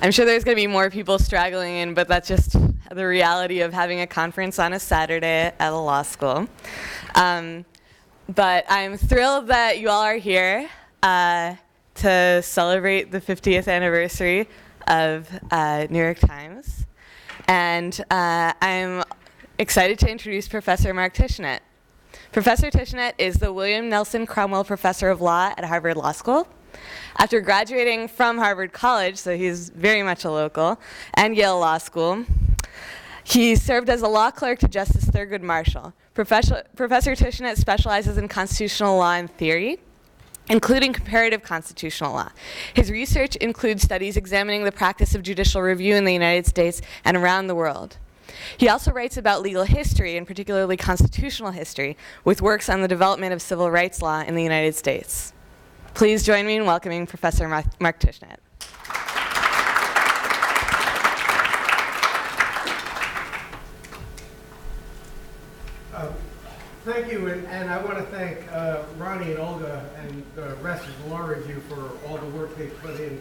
I'm sure there's going to be more people straggling in, but that's just the reality of having a conference on a Saturday at a law school. But I'm thrilled that you all are here to celebrate the 50th anniversary of New York Times. And I'm excited to introduce Professor Mark Tushnet. Professor Tushnet is the William Nelson Cromwell Professor of Law at Harvard Law School. After graduating from Harvard College, so he's very much a local, and Yale Law School, he served as a law clerk to Justice Thurgood Marshall. Professor Tushnet specializes in constitutional law and theory, including comparative constitutional law. His research includes studies examining the practice of judicial review in the United States and around the world. He also writes about legal history, and particularly constitutional history, with works on the development of civil rights law in the United States. Please join me in welcoming Professor Mark Tushnet. Thank you, and I want to thank Ronnie and Olga and the rest of the Law Review for all the work they've put in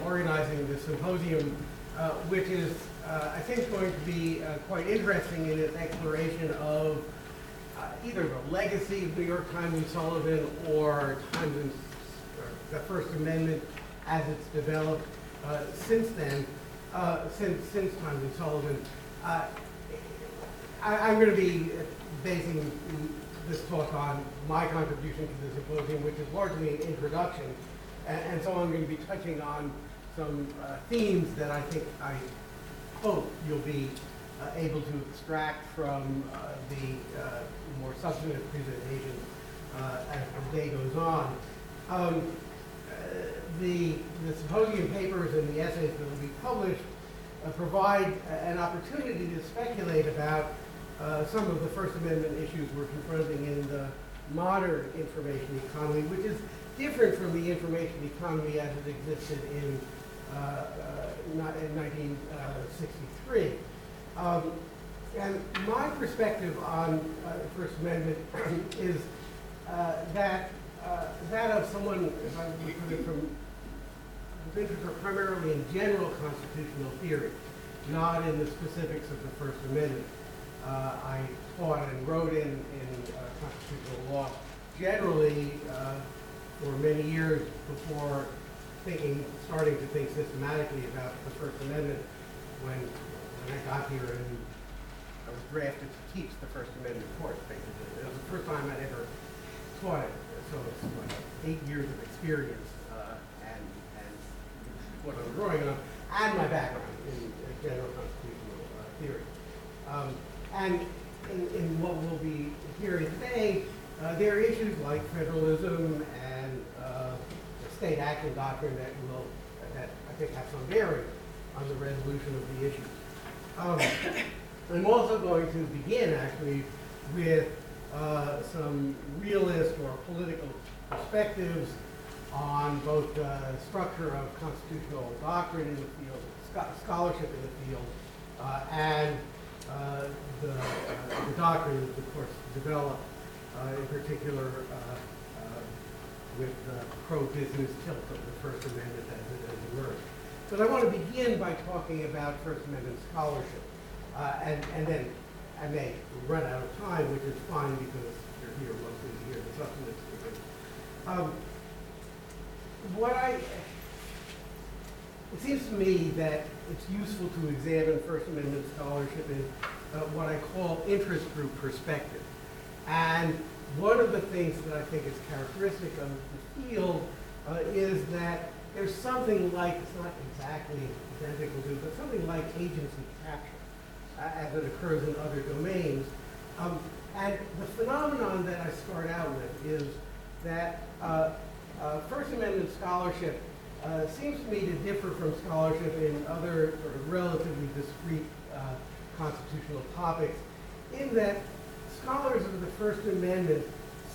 organizing the symposium, which is, I think, going to be quite interesting in its exploration of either the legacy of New York Times and Sullivan or the First Amendment as it's developed since then, since Times and Sullivan. I'm going to be basing this talk on my contribution to the symposium, which is largely an introduction, and so I'm going to be touching on some themes that I hope you'll be able to extract from the more substantive presentation as the day goes on. The symposium papers and the essays that will be published provide an opportunity to speculate about some of the First Amendment issues we're confronting in the modern information economy, which is different from the information economy as it existed in 1963. And my perspective on the First Amendment is that of someone, if I would put it, whose interests are primarily in general constitutional theory, not in the specifics of the First Amendment. I taught and wrote in constitutional law generally for many years before starting to think systematically about the First Amendment when I got here and I was drafted to teach the First Amendment course, basically. It was the first time I'd ever taught it, so it's like 8 years of experience and what I'm drawing on, and my background in general constitutional theory. And in what we'll be hearing today, there are issues like federalism and the state action doctrine that I think have some bearing on the resolution of the issues. I'm also going to begin actually with some realist or political perspectives on both the structure of constitutional doctrine in the field, scholarship in the field, and the doctrine that, of course, developed in particular with the pro-business tilt of the First Amendment as it emerged. But I want to begin by talking about First Amendment scholarship. And then I may run out of time, which is fine because you're here mostly to hear the substance of it. It seems to me that it's useful to examine First Amendment scholarship in what I call interest group perspective. And one of the things that I think is characteristic of the field is that there's something like, it's not exactly identical to, but something like agency capture as it occurs in other domains. And the phenomenon that I start out with is that First Amendment scholarship seems to me to differ from scholarship in other sort of relatively discrete constitutional topics, in that scholars of the First Amendment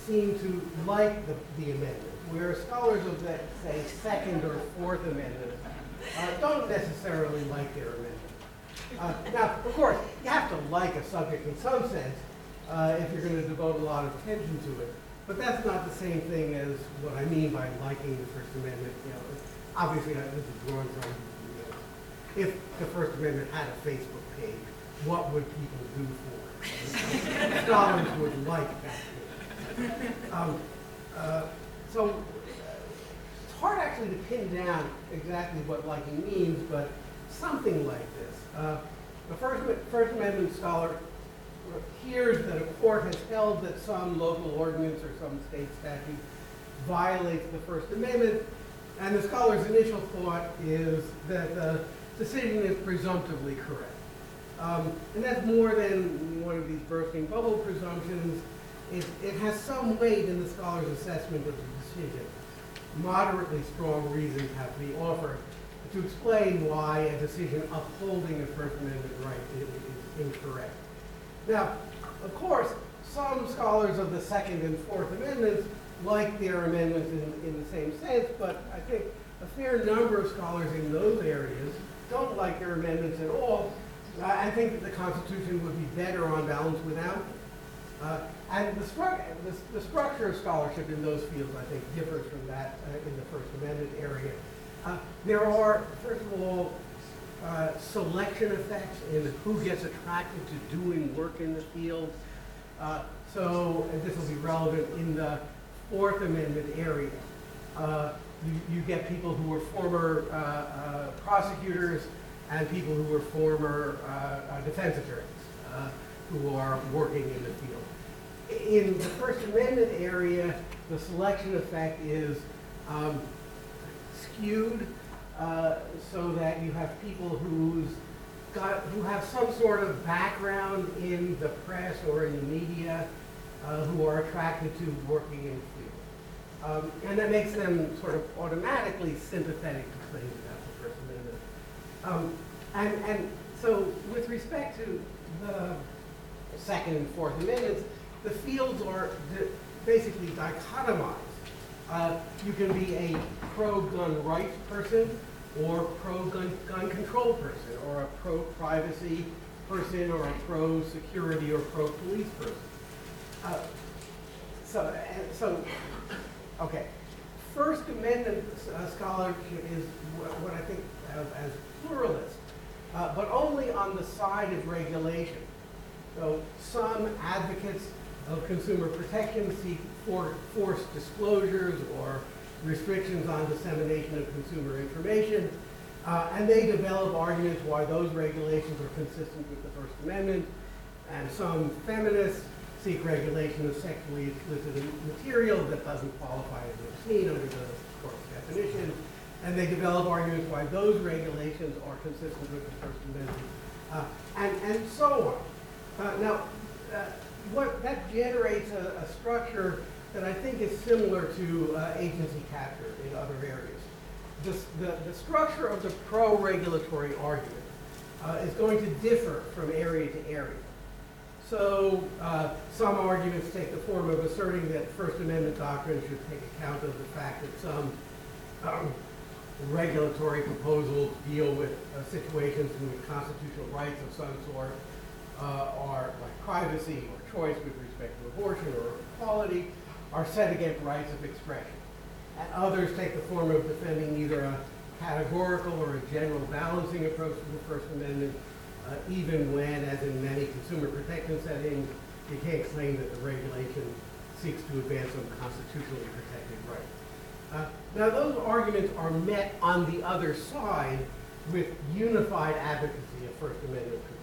seem to like the amendment, whereas scholars of the, say, Second or Fourth Amendment don't necessarily like their amendment. Now, of course, you have to like a subject in some sense if you're going to devote a lot of attention to it. But that's not the same thing as what I mean by liking the First Amendment. Obviously, this is drawn from if the First Amendment had a Facebook page, what would people do for it? Scholars would like that. So it's hard actually to pin down exactly what liking means, but something like this. The First Amendment scholar hears that a court has held that some local ordinance or some state statute violates the First Amendment, and the scholar's initial thought is that the decision is presumptively correct. And that's more than one of these bursting bubble presumptions. It has some weight in the scholar's assessment of the decision. Moderately strong reasons have to be offered to explain why a decision upholding a First Amendment right is incorrect. Now, of course, some scholars of the Second and Fourth Amendments like their amendments in the same sense, but I think a fair number of scholars in those areas don't like their amendments at all. I think that the Constitution would be better on balance without them. And the structure of scholarship in those fields, I think, differs from that in the First Amendment area. There are, first of all, selection effects in who gets attracted to doing work in the field. And this will be relevant in the Fourth Amendment area. You get people who were former prosecutors and people who were former defense attorneys who are working in the field. In the First Amendment area, the selection effect is skewed so that you have people who have some sort of background in the press or in the media who are attracted to working in the field. And that makes them sort of automatically sympathetic to claims about the First Amendment. And so with respect to the Second and Fourth Amendments, the fields are basically dichotomized. You can be a pro-gun rights person or pro-gun control person or a pro-privacy person or a pro-security or pro-police person. Okay. First Amendment scholarship is what I think of as pluralist, but only on the side of regulation. So some advocates of consumer protection seek forced disclosures or restrictions on dissemination of consumer information, and they develop arguments why those regulations are consistent with the First Amendment. And some feminists seek regulation of sexually explicit material that doesn't qualify as obscene under the court's definition, and they develop arguments why those regulations are consistent with the First Amendment, and so on. What that generates a structure that I think is similar to agency capture in other areas. The structure of the pro-regulatory argument is going to differ from area to area. So some arguments take the form of asserting that First Amendment doctrine should take account of the fact that some regulatory proposals deal with situations in which constitutional rights of some sort are like privacy or choice with respect to abortion or equality are set against rights of expression. And others take the form of defending either a categorical or a general balancing approach to the First Amendment, even when, as in many consumer protection settings, you can't claim that the regulation seeks to advance some constitutionally protected right. Now, those arguments are met on the other side with unified advocacy of First Amendment protection.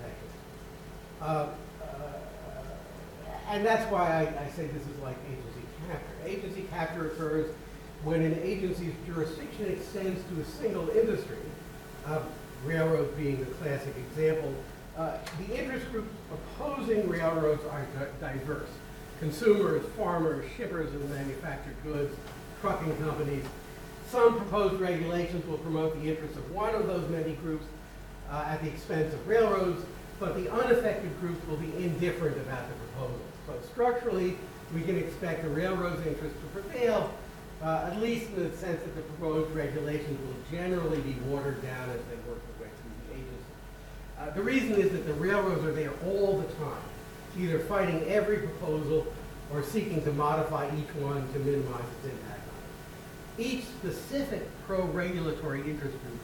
And that's why I say this is like agency capture. Agency capture occurs when an agency's jurisdiction extends to a single industry, railroads being the classic example. The interest groups opposing railroads are diverse. Consumers, farmers, shippers of manufactured goods, trucking companies. Some proposed regulations will promote the interests of one of those many groups at the expense of railroads, but the unaffected groups will be indifferent about the proposal. So structurally, we can expect the railroad's interest to prevail, at least in the sense that the proposed regulations will generally be watered down as they work their way through the agency. The reason is that the railroads are there all the time, either fighting every proposal or seeking to modify each one to minimize its impact on it. Each specific pro-regulatory interest group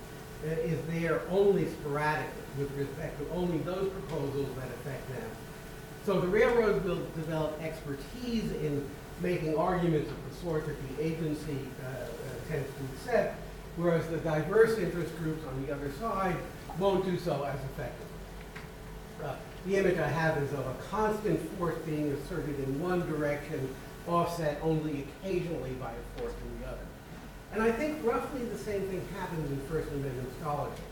is there only sporadically with respect to only those proposals that affect them. So the railroads will develop expertise in making arguments of the sort that the agency tends to accept, whereas the diverse interest groups on the other side won't do so as effectively. The image I have is of a constant force being asserted in one direction, offset only occasionally by a force in the other. And I think roughly the same thing happens in First Amendment scholarship.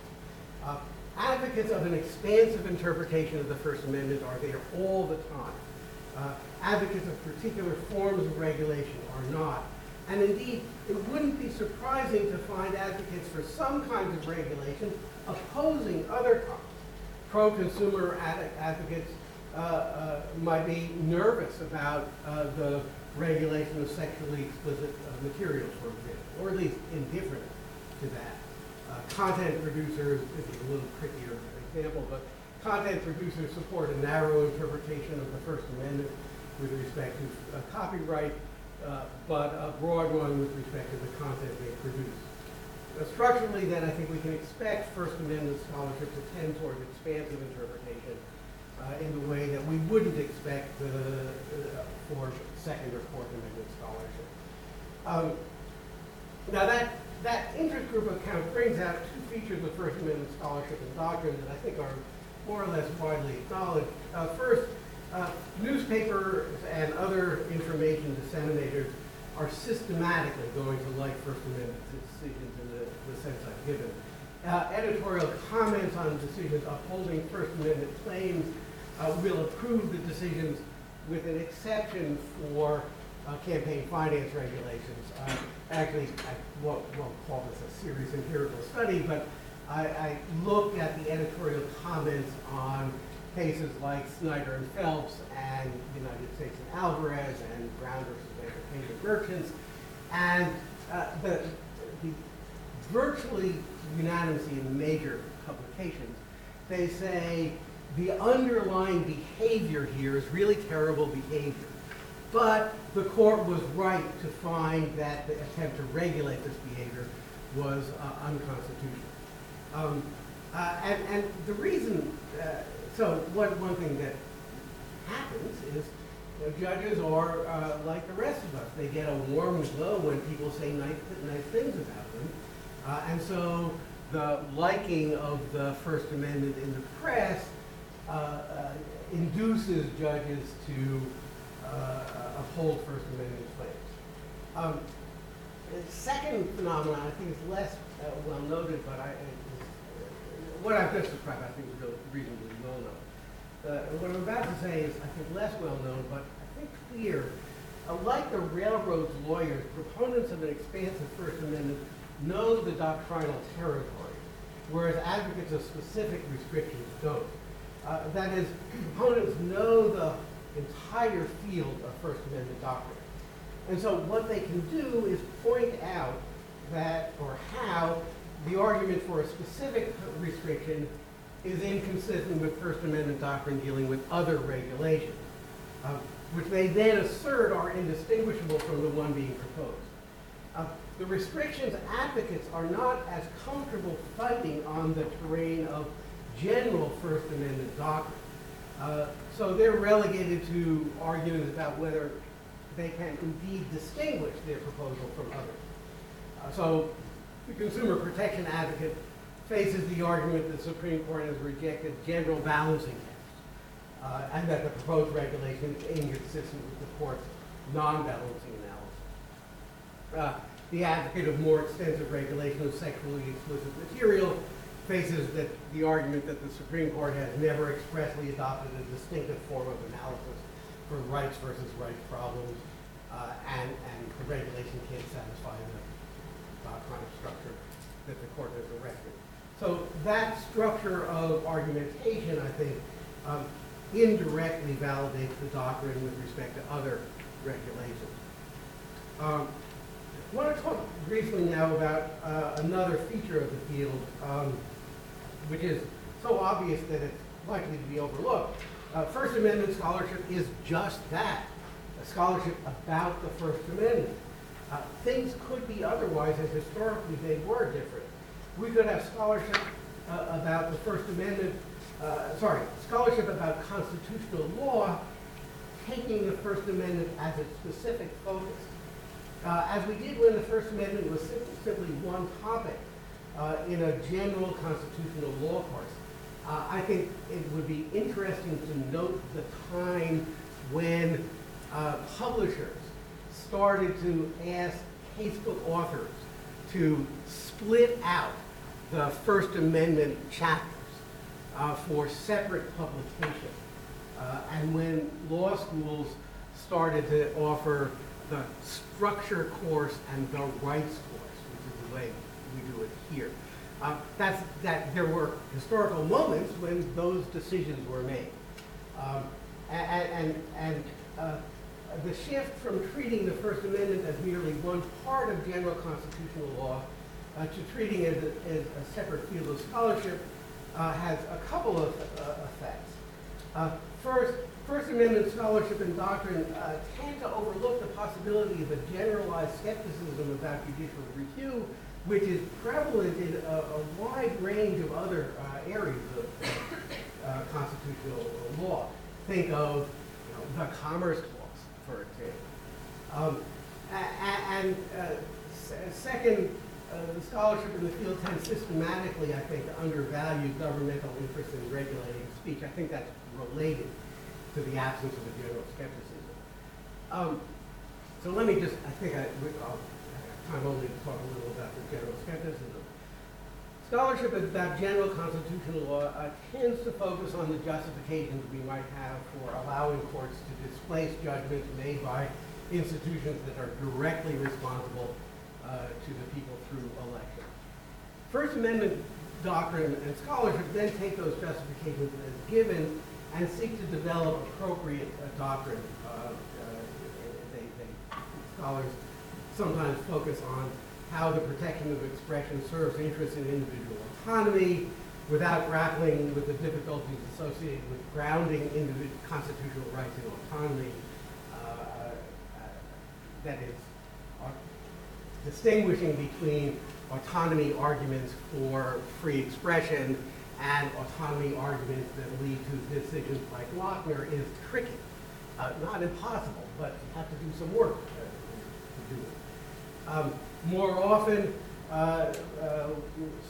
Advocates of an expansive interpretation of the First Amendment are there all the time. Advocates of particular forms of regulation are not. And indeed, it wouldn't be surprising to find advocates for some kinds of regulation opposing other kinds. Pro-consumer advocates might be nervous about the regulation of sexually explicit materials, for example, or at least indifferent to that. Content producers, this is a little trickier example, but content producers support a narrow interpretation of the First Amendment with respect to copyright, but a broad one with respect to the content they produce. Structurally, then, I think we can expect First Amendment scholarship to tend toward expansive interpretation in the way that we wouldn't expect for Second or Fourth Amendment scholarship. Now, that interest group account brings out two features of First Amendment scholarship and doctrine that I think are more or less widely acknowledged. First, newspapers and other information disseminators are systematically going to like First Amendment decisions in the sense I've given. Editorial comments on decisions upholding First Amendment claims will approve the decisions with an exception for campaign finance regulations. Actually, I won't call this a serious empirical study, but I looked at the editorial comments on cases like Snyder and Phelps and United States and Alvarez and Brown versus Entertainment Merchants, and the virtually unanimously in major publications, they say the underlying behavior here is really terrible behavior. But the court was right to find that the attempt to regulate this behavior was unconstitutional. And the reason, so one thing that happens is judges are like the rest of us. They get a warm glow when people say nice things about them. And so the liking of the First Amendment in the press induces judges to uphold First Amendment claims. The second phenomenon, I think, is less well noted, but what I've just described, I think, is reasonably well known. What I'm about to say is, I think, less well known, but I think clear. Like the railroad's lawyers, proponents of an expansive First Amendment know the doctrinal territory, whereas advocates of specific restrictions don't. That is, proponents know the entire field of First Amendment doctrine. And so what they can do is point out that, or how, the argument for a specific restriction is inconsistent with First Amendment doctrine dealing with other regulations, which they then assert are indistinguishable from the one being proposed. The restrictions advocates are not as comfortable fighting on the terrain of general First Amendment doctrine. So they're relegated to arguments about whether they can indeed distinguish their proposal from others. So the consumer protection advocate faces the argument that the Supreme Court has rejected general balancing tests, and that the proposed regulation is inconsistent with the court's non-balancing analysis. The advocate of more extensive regulation of sexually explicit material faces the argument that the Supreme Court has never expressly adopted a distinctive form of analysis for rights versus rights problems, and the regulation can't satisfy the doctrinal structure that the court has erected. So that structure of argumentation, I think, indirectly validates the doctrine with respect to other regulations. I want to talk briefly now about another feature of the field, which is so obvious that it's likely to be overlooked. First Amendment scholarship is just that, a scholarship about the First Amendment. Things could be otherwise, as historically they were different. We could have scholarship about the First Amendment, scholarship about constitutional law, taking the First Amendment as its specific focus. As we did when the First Amendment was simply one topic in a general constitutional law course. I think it would be interesting to note the time when publishers started to ask casebook authors to split out the First Amendment chapters for separate publication. And when law schools started to offer the structure course and the rights course, which is the way we do it here. There were historical moments when those decisions were made. The shift from treating the First Amendment as merely one part of general constitutional law to treating it as a separate field of scholarship has a couple of effects. First Amendment scholarship and doctrine tend to overlook the possibility of a generalized skepticism about judicial review, which is prevalent in a wide range of other areas of constitutional law. Think of the Commerce Clause, for example. Second, the scholarship in the field tends systematically, I think, to undervalue governmental interest in regulating speech. I think that's related to the absence of a general skepticism. So let me just, I'll have time only to talk a little about the general skepticism. Scholarship about general constitutional law tends to focus on the justifications we might have for allowing courts to displace judgments made by institutions that are directly responsible to the people through election. First Amendment doctrine and scholarship then take those justifications as given and seek to develop appropriate doctrine. Scholars sometimes focus on how the protection of expression serves interests in individual autonomy without grappling with the difficulties associated with grounding constitutional rights in autonomy. That is, distinguishing between autonomy arguments for free expression and autonomy arguments that lead to decisions like Lochner is tricky. Not impossible, but you have to do some work to do it. More often,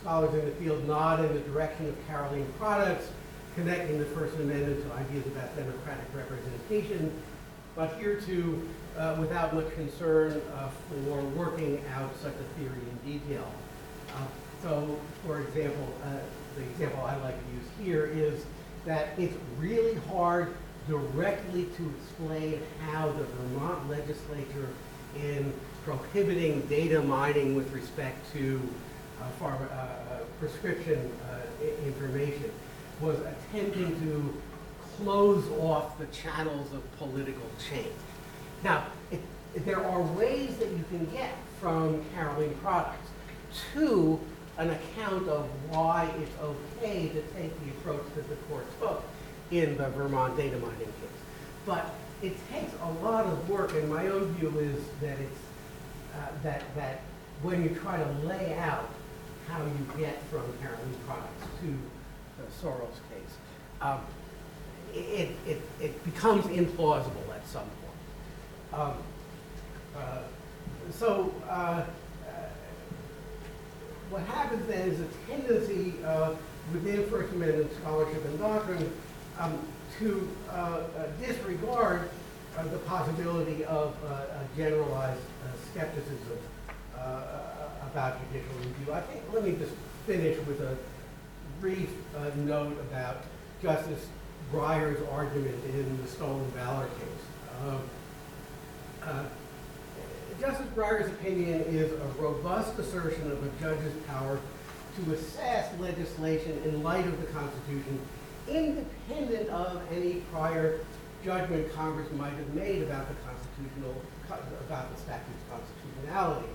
scholars in the field nod in the direction of Caroline products, connecting the First Amendment to ideas about democratic representation, but here too, without much concern for working out such a theory in detail. So, for example, the example I like to use here is that it's really hard directly to explain how the Vermont legislature, in prohibiting data mining with respect to prescription information, was attempting to close off the channels of political change. Now, there are ways that you can get from Caroline products to an account of why it's okay to take the approach that the court took in the Vermont data mining case. But it takes a lot of work, and my own view is that it's that when you try to lay out how you get from Caroline products to the Soros case, it becomes implausible at some point. What happens then is a tendency within First Amendment scholarship and doctrine to disregard the possibility of a generalized skepticism about judicial review. I think, let me just finish with a brief note about Justice Breyer's argument in the stolen Valor case. Justice Breyer's opinion is a robust assertion of a judge's power to assess legislation in light of the Constitution, independent of any prior judgment Congress might have made about the statute's constitutionality.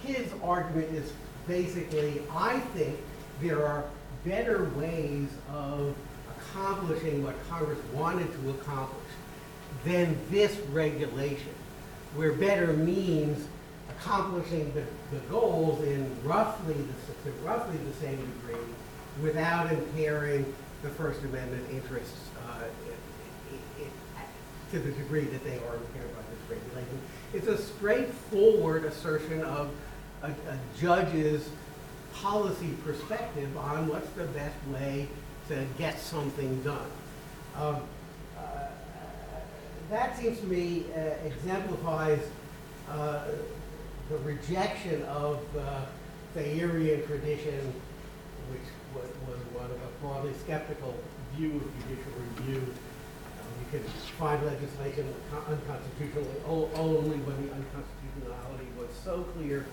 His argument is basically, I think there are better ways of accomplishing what Congress wanted to accomplish than this regulation, where better means accomplishing the goals in roughly the same degree without impairing the First Amendment interests to the degree that they are impaired by this regulation. It's a straightforward assertion of a judge's policy perspective on what's the best way to get something done. That seems to me exemplifies the rejection of the Thayerian tradition, which was one of a broadly skeptical view of judicial review. You can find legislation unconstitutional only when the unconstitutionality was so clear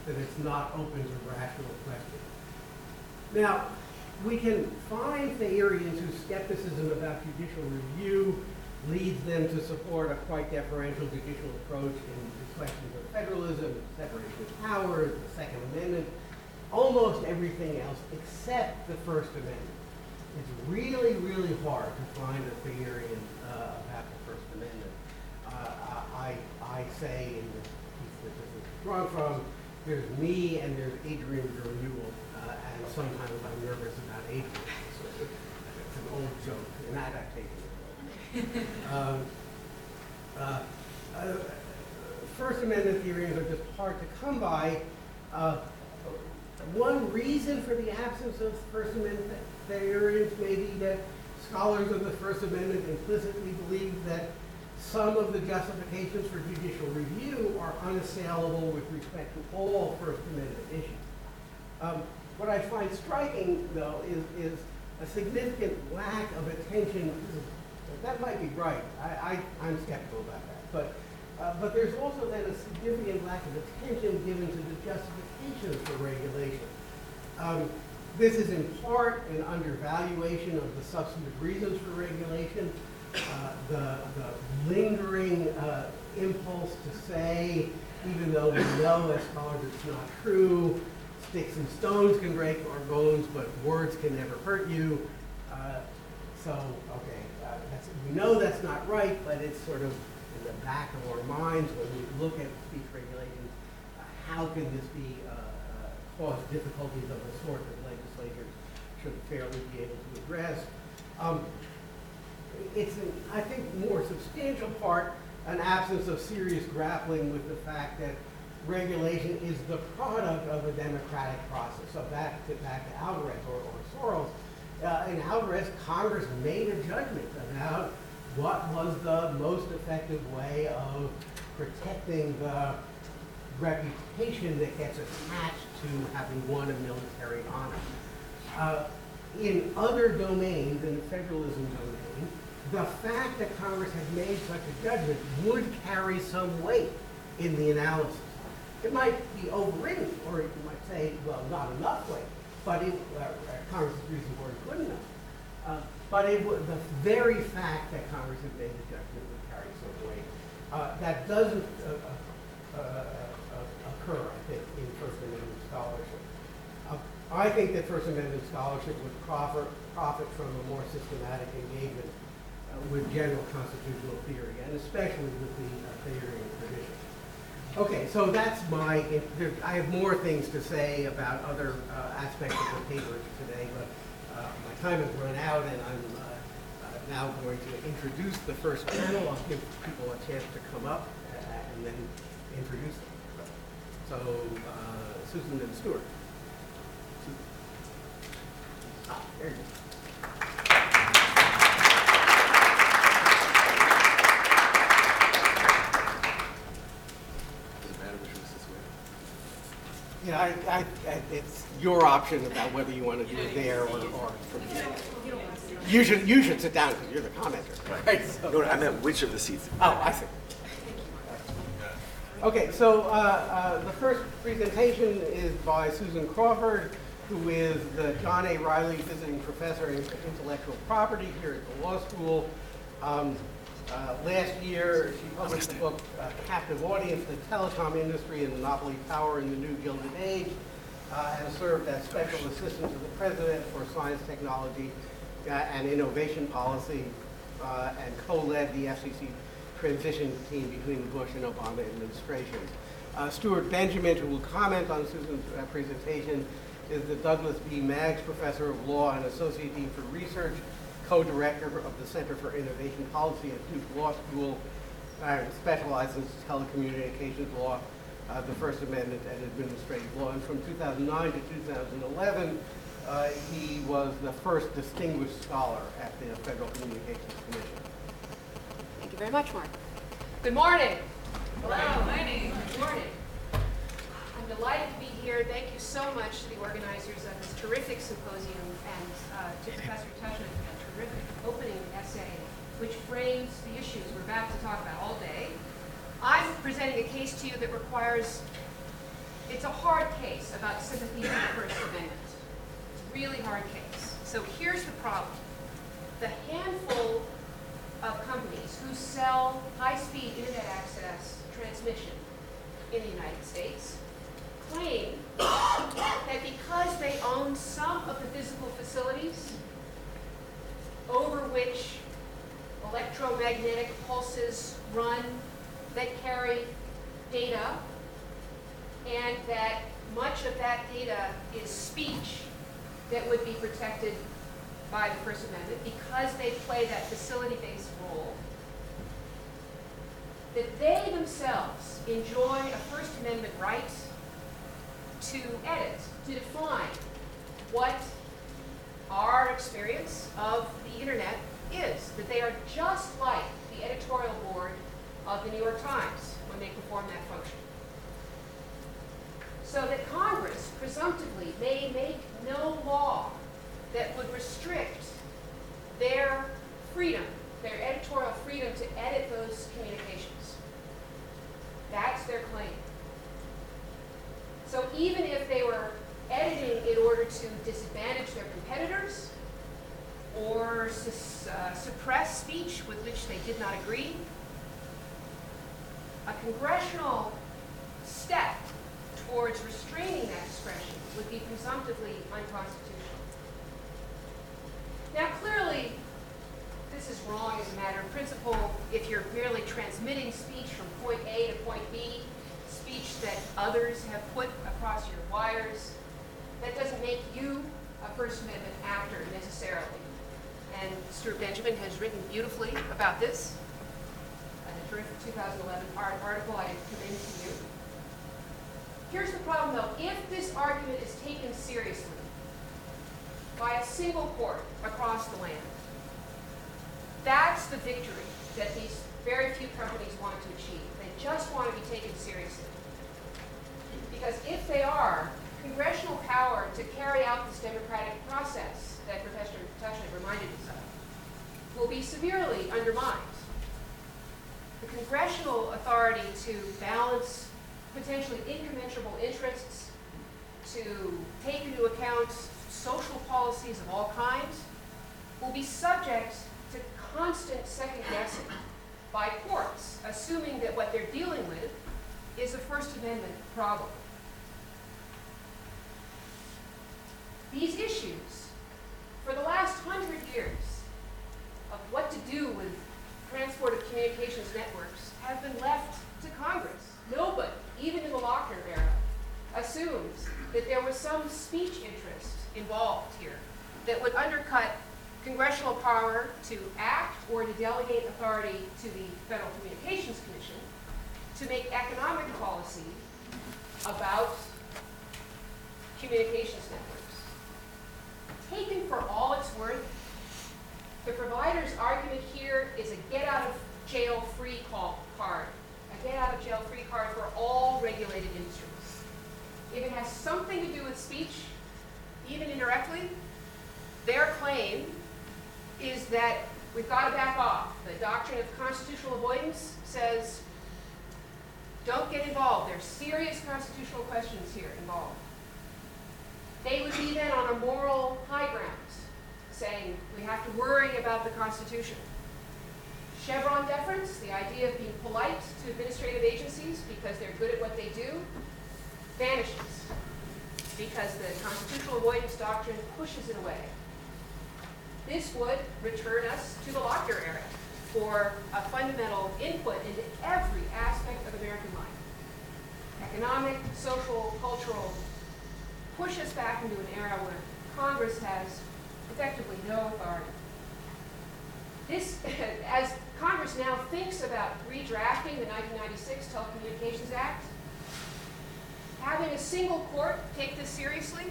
that it's not open to rational question. Now, we can find Thayerians whose skepticism about judicial review leads them to support a quite deferential judicial approach in the questions of federalism, separation of powers, the Second Amendment, almost everything else except the First Amendment. It's really, really hard to find a Thayerian about the First Amendment. I say in the piece that this is drawn from, there's me and there's Adrian Renewal, and sometimes I'm nervous about Adrian. So it's an old joke, an adaptation. First Amendment theories are just hard to come by. One reason for the absence of First Amendment Thayerians may be that scholars of the First Amendment implicitly believe that some of the justifications for judicial review are unassailable with respect to all First Amendment issues. What I find striking, though, is a significant lack of attention. That might be right. I'm skeptical about that. But there's also then a significant lack of attention given to the justifications for regulation. This is in part an undervaluation of the substantive reasons for regulation, the lingering impulse to say, even though we know as scholars it's not true, sticks and stones can break our bones, but words can never hurt you. We know that's not right, but it's sort of in the back of our minds when we look at speech regulations. How can this be cause difficulties of the sort that legislators should fairly be able to address? It's, I think, more substantial part, an absence of serious grappling with the fact that regulation is the product of a democratic process. So back to Alvarez or Sorrell's. In Alvarez, Congress made a judgment about what was the most effective way of protecting the reputation that gets attached to having won a military honor. In other domains, in the federalism domain, the fact that Congress had made such a judgment would carry some weight in the analysis. It might be overridden, or you might say, well, not enough weight, but Congress's reasons weren't good enough. But the very fact that Congress had made the judgment would carry some weight. That doesn't occur, I think, in First Amendment scholarship. I think that First Amendment scholarship would profit from a more systematic engagement with general constitutional theory, and especially with the Thayerian tradition. Okay, so that's I have more things to say about other aspects of the paper today, but my time has run out, and I'm now going to introduce the first panel. I'll give people a chance to come up and then introduce them. So, Susan and Stuart. There you go. Yeah, it's your option about whether you want to do it there or from here. You should sit down because you're the commenter. Right? So, No, I meant which of the seats. Oh, I see. Okay, so the first presentation is by Susan Crawford, who is the John A. Riley Visiting Professor in Intellectual Property here at the law school. Last year, she published the book Captive Audience, the Telecom Industry and Monopoly Power in the New Gilded Age, and served as Special Assistant to the President for Science, Technology, and Innovation Policy, and co-led the FCC transition team between the Bush and Obama administrations. Stuart Benjamin, who will comment on Susan's presentation, is the Douglas B. Maggs Professor of Law and Associate Dean for Research, co-director of the Center for Innovation Policy at Duke Law School, specializes in telecommunications law, the First Amendment, and administrative law. And from 2009 to 2011, he was the first distinguished scholar at the Federal Communications Commission. Thank you very much, Mark. Good morning. Hello. Good morning. Good morning. I'm delighted to be here. Thank you so much to the organizers of this terrific symposium and to Professor Tushnet for that terrific opening essay, which frames the issues we're about to talk about all day. I'm presenting a case to you that requires, it's a hard case about sympathy for the First Amendment. It's a really hard case. So here's the problem. The handful of companies who sell high-speed internet access transmission in the United States claim that because they own some of the physical facilities over which electromagnetic pulses run that carry data, and that much of that data is speech that would be protected by the First Amendment, because they play that facility-based role, that they themselves enjoy a First Amendment right to edit, to define what our experience of the internet is, that they are just like the editorial board of the New York Times when they perform that function. So that Congress presumptively may make no law that would restrict their freedom, their editorial freedom to edit those communications. That's their claim. So even if they were editing in order to disadvantage their competitors or suppress speech with which they did not agree, a congressional step towards restraining that discretion would be presumptively unconstitutional. Now, clearly, this is wrong as a matter of principle if you're merely transmitting speech from point A to point B, speech that others have put across your wires. That doesn't make you a First Amendment actor necessarily. And Stuart Benjamin has written beautifully about this in a terrific 2011 article I commend to you. Here's the problem, though. If this argument is taken seriously by a single court across the land, that's the victory that these very few companies want to achieve. They just want to be taken seriously. Because if they are, congressional power to carry out this democratic process that Professor Tushnet reminded us of will be severely undermined. The congressional authority to balance potentially incommensurable interests, to take into account social policies of all kinds, will be subject to constant second guessing by courts, assuming that what they're dealing with is a First Amendment problem. These issues, for the last 100 years, of what to do with transport of communications networks have been left to Congress. Nobody, even in the Lochner era, assumes that there was some speech interest involved here that would undercut congressional power to act or to delegate authority to the Federal Communications Commission to make economic policy about communications networks. Taken for all it's worth, the provider's argument here is a get-out-of-jail-free card, a get-out-of-jail-free card for all regulated industries. If it has something to do with speech, even indirectly, their claim is that we've got to back off. The doctrine of constitutional avoidance says, don't get involved. There's serious constitutional questions here involved. They would be then on a moral high ground, saying we have to worry about the Constitution. Chevron deference, the idea of being polite to administrative agencies because they're good at what they do, vanishes because the constitutional avoidance doctrine pushes it away. This would return us to the Lochner era for a fundamental input into every aspect of American life. economic, social, cultural, push us back into an era where Congress has effectively no authority. This, as Congress now thinks about redrafting the 1996 Telecommunications Act, having a single court take this seriously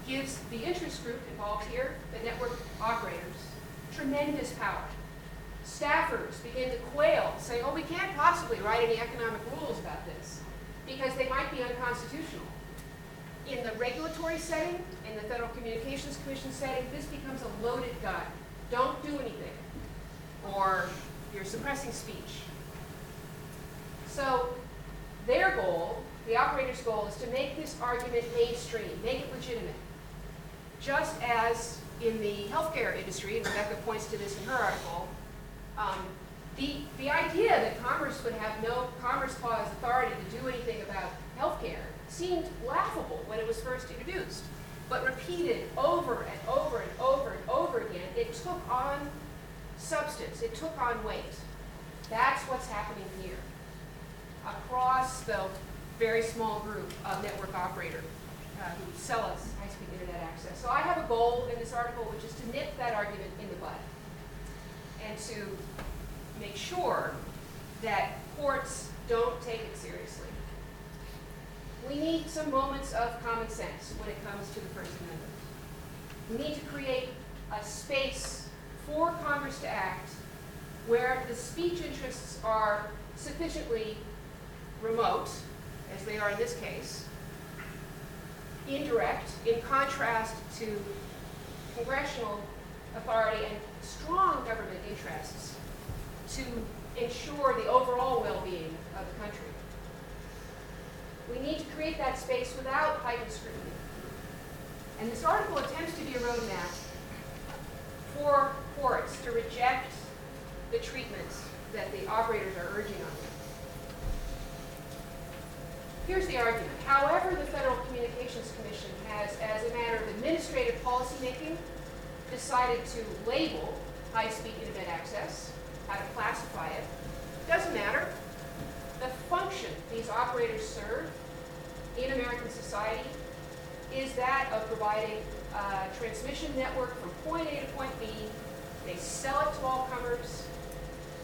gives the interest group involved here, the network operators, tremendous power. Staffers begin to quail, saying, oh, we can't possibly write any economic rules about this because they might be unconstitutional. In the regulatory setting, in the Federal Communications Commission setting, this becomes a loaded gun. Don't do anything, or you're suppressing speech. So their goal, the operator's goal, is to make this argument mainstream, make it legitimate. Just as in the healthcare industry, and Rebecca points to this in her article, the idea that Congress would have no Commerce Clause authority to do anything about healthcare seemed laughable when it was first introduced. But repeated over and over and over and over again, it took on substance, it took on weight. That's what's happening here across the very small group of network operators who sell us high-speed internet access. So I have a goal in this article, which is to nip that argument in the bud and to make sure that courts don't take it seriously. We need some moments of common sense when it comes to the First Amendment. We need to create a space for Congress to act where the speech interests are sufficiently remote, as they are in this case, indirect, in contrast to congressional authority and strong government interests to ensure the overall well-being of the country. We need to create that space without heightened scrutiny. And this article attempts to be a roadmap for courts to reject the treatments that the operators are urging on them. Here's the argument. However, the Federal Communications Commission has, as a matter of administrative policymaking, decided to label high-speed internet access, how to classify it, doesn't matter. The function these operators serve in American society is that of providing a transmission network from point A to point B. They sell it to all comers.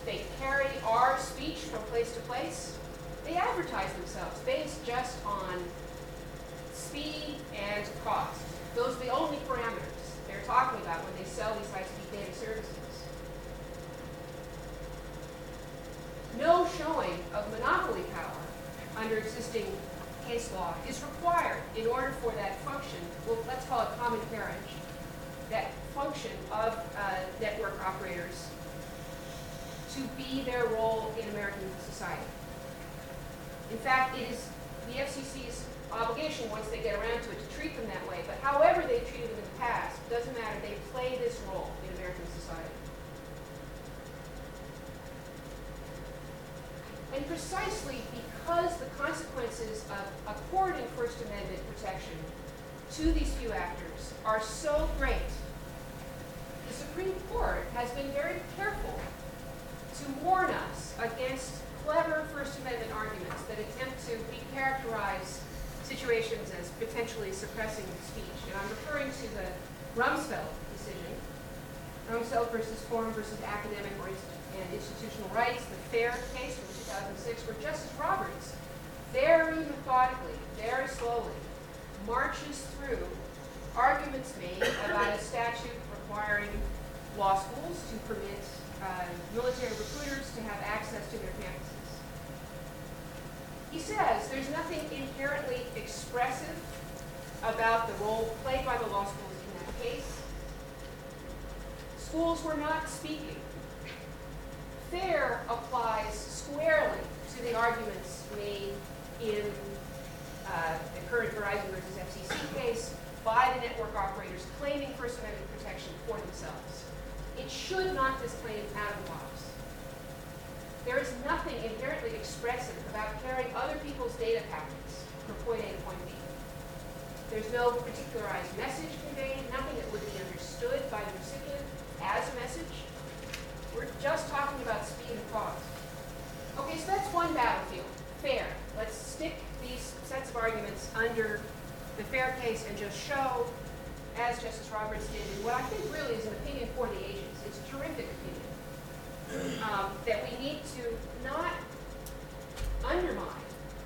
They carry our speech from place to place. They advertise themselves based just on speed and cost. Those are the only parameters they're talking about when they sell these high-speed data services. No showing of monopoly power under existing case law is required in order for that function, well, let's call it common carriage, that function of network operators to be their role in American society. In fact, it is the FCC's obligation, once they get around to it, to treat them that way. But however they treated them in the past, doesn't matter. They play this role in American society. And precisely because the consequences of according First Amendment protection to these few actors are so great, the Supreme Court has been very careful to warn us against clever First Amendment arguments that attempt to recharacterize situations as potentially suppressing speech. And I'm referring to the Rumsfeld decision, Rumsfeld versus Forum versus Academic and Institutional Rights, the FAIR case from 2006, where Justice Roberts very methodically, very slowly, marches through arguments made about a statute requiring law schools to permit military recruiters to have access to their campuses. He says there's nothing inherently expressive about the role played by the law schools in that case. Schools were not speaking. FAIR applies squarely to the arguments made in the current Verizon versus FCC case by the network operators claiming First Amendment protection for themselves. It should not disclaim out of the box. There is nothing inherently expressive about carrying other people's data packets from point A to point B. There's no particularized message conveyed, nothing that would be understood by the recipient as a message. We're just talking about speed and cost. Okay, so that's one battlefield. FAIR. Let's stick these Roberts did in what I think really is an opinion for the ages. It's a terrific opinion. That we need to not undermine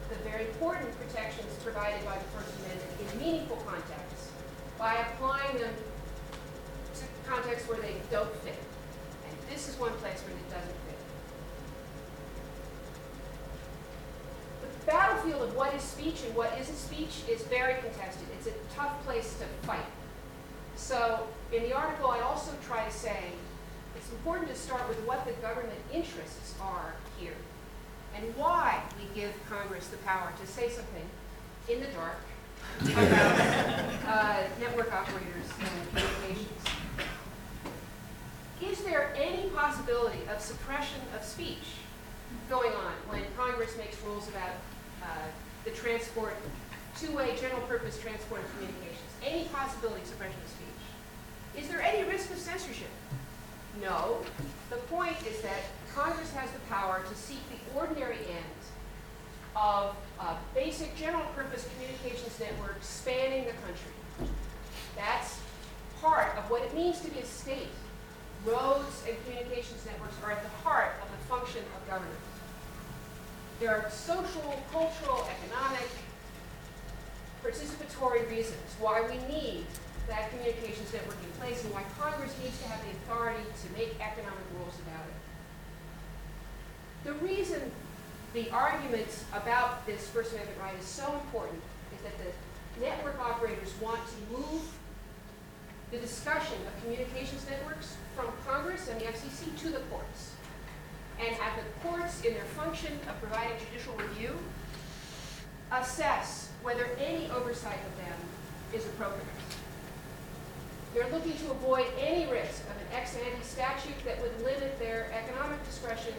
the very important protections provided by the First Amendment in meaningful contexts by applying them to contexts where they don't fit. And this is one place where it doesn't fit. The battlefield of what is speech and what isn't speech is very contested. It's a tough place to fight. So in the article, I also try to say it's important to start with what the government interests are here and why we give Congress the power to say something in the dark about network operators and communications. Is there any possibility of suppression of speech going on when Congress makes rules about the transport, two-way general purpose transport of communications? Any possibility of suppression of speech? Is there any risk of censorship? No. The point is that Congress has the power to seek the ordinary end of a basic general purpose communications network spanning the country. That's part of what it means to be a state. Roads and communications networks are at the heart of the function of government. There are social, cultural, economic, participatory reasons why we need that communications network in place and why Congress needs to have the authority to make economic rules about it. The reason the argument about this First Amendment right is so important is that the network operators want to move the discussion of communications networks from Congress and the FCC to the courts, and have the courts, in their function of providing judicial review, assess whether any oversight of them is appropriate. They're looking to avoid any risk of an ex ante statute that would limit their economic discretion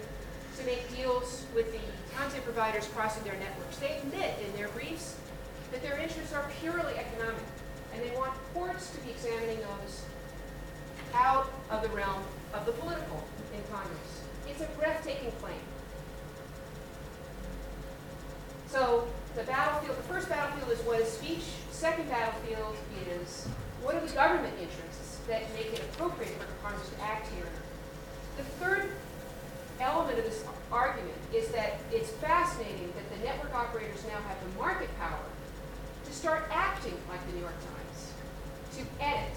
to make deals with the content providers crossing their networks. They admit in their briefs that their interests are purely economic, and they want courts to be examining those out of the realm of the political in Congress. It's a breathtaking claim. So the battlefield, the first battlefield is what is speech. The second battlefield is what are the government interests that make it appropriate for Congress to act here. The third element of this argument is that it's fascinating that the network operators now have the market power to start acting like the New York Times, to edit,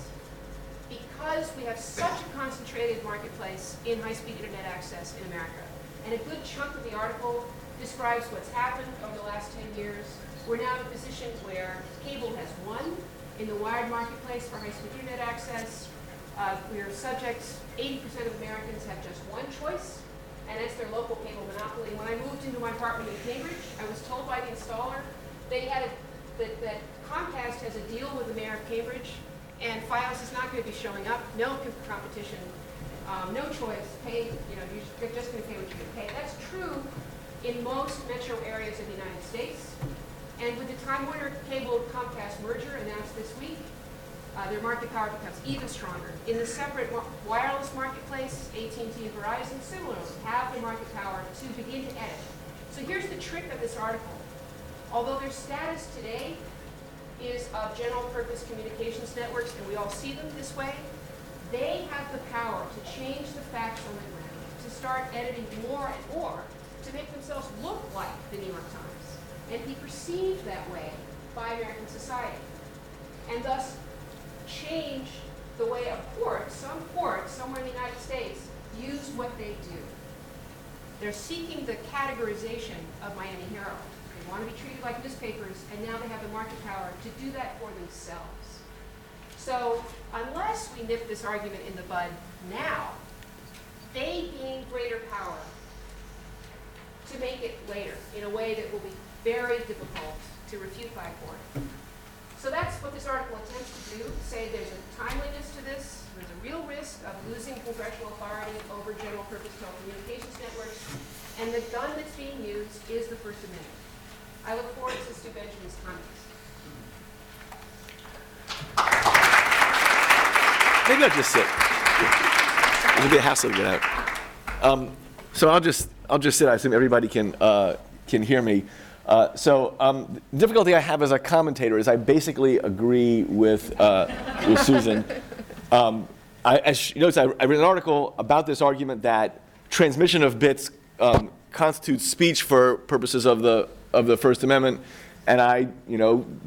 because we have such a concentrated marketplace in high-speed internet access in America. And a good chunk of the article describes what's happened over the last 10 years. We're now in a position where cable has won in the wired marketplace for high-speed internet access. We're subjects, 80% of Americans have just one choice, and that's their local cable monopoly. When I moved into my apartment in Cambridge, I was told by the installer that Comcast has a deal with the mayor of Cambridge, and Fios is not going to be showing up. No competition, no choice. Pay, you're just going to pay what you're going to pay. That's true in most metro areas of the United States. And with the Time Warner Cable Comcast merger announced this week, their market power becomes even stronger. In the separate wireless marketplace, AT&T and Verizon similarly have the market power to begin to edit. So here's the trick of this article. Although their status today is of general purpose communications networks, and we all see them this way, they have the power to change the facts on the ground, to start editing more and more, to make themselves look like the New York Times, and be perceived that way by American society, and thus change the way some courts somewhere in the United States use what they do. They're seeking the categorization of Miami Herald. They want to be treated like newspapers, and now they have the market power to do that for themselves. So unless we nip this argument in the bud now, they gain greater power to make it later in a way that will be very difficult to refute by a court. So that's what this article attempts to do, say there's a timeliness to this, there's a real risk of losing congressional authority over general purpose telecommunications networks, and the gun that's being used is the First Amendment. I look forward to Stu Benjamin's comments. Maybe I'll just sit. It's a bit hassle to get out. So I'll just sit. I assume everybody can hear me. The difficulty I have as a commentator is I basically agree with Susan. As she notes, I read an article about this argument that transmission of bits constitutes speech for purposes of the First Amendment, and I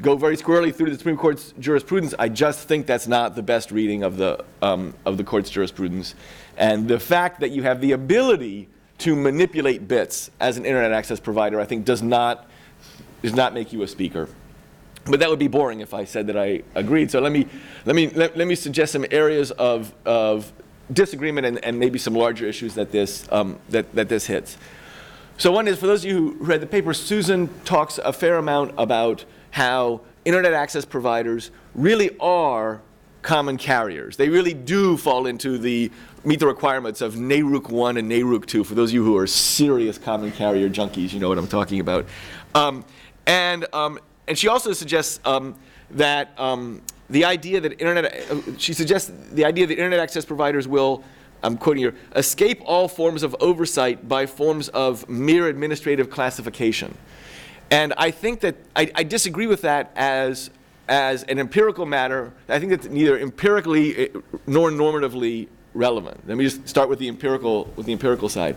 go very squarely through the Supreme Court's jurisprudence. I just think that's not the best reading of the court's jurisprudence, and the fact that you have the ability to manipulate bits as an internet access provider, I think, does not make you a speaker. But that would be boring if I said that I agreed. So let me suggest some areas of disagreement and maybe some larger issues that this hits. So one is, for those of you who read the paper, Susan talks a fair amount about how internet access providers really are common carriers. They really do fall into meet the requirements of NARUC 1 and NARUC 2. For those of you who are serious common carrier junkies, you know what I'm talking about. And she also suggests that the idea that internet access providers will, I'm quoting here, escape all forms of oversight by forms of mere administrative classification. And I think that I disagree with that as an empirical matter. I think it's neither empirically nor normatively relevant. Let me just start with the empirical side.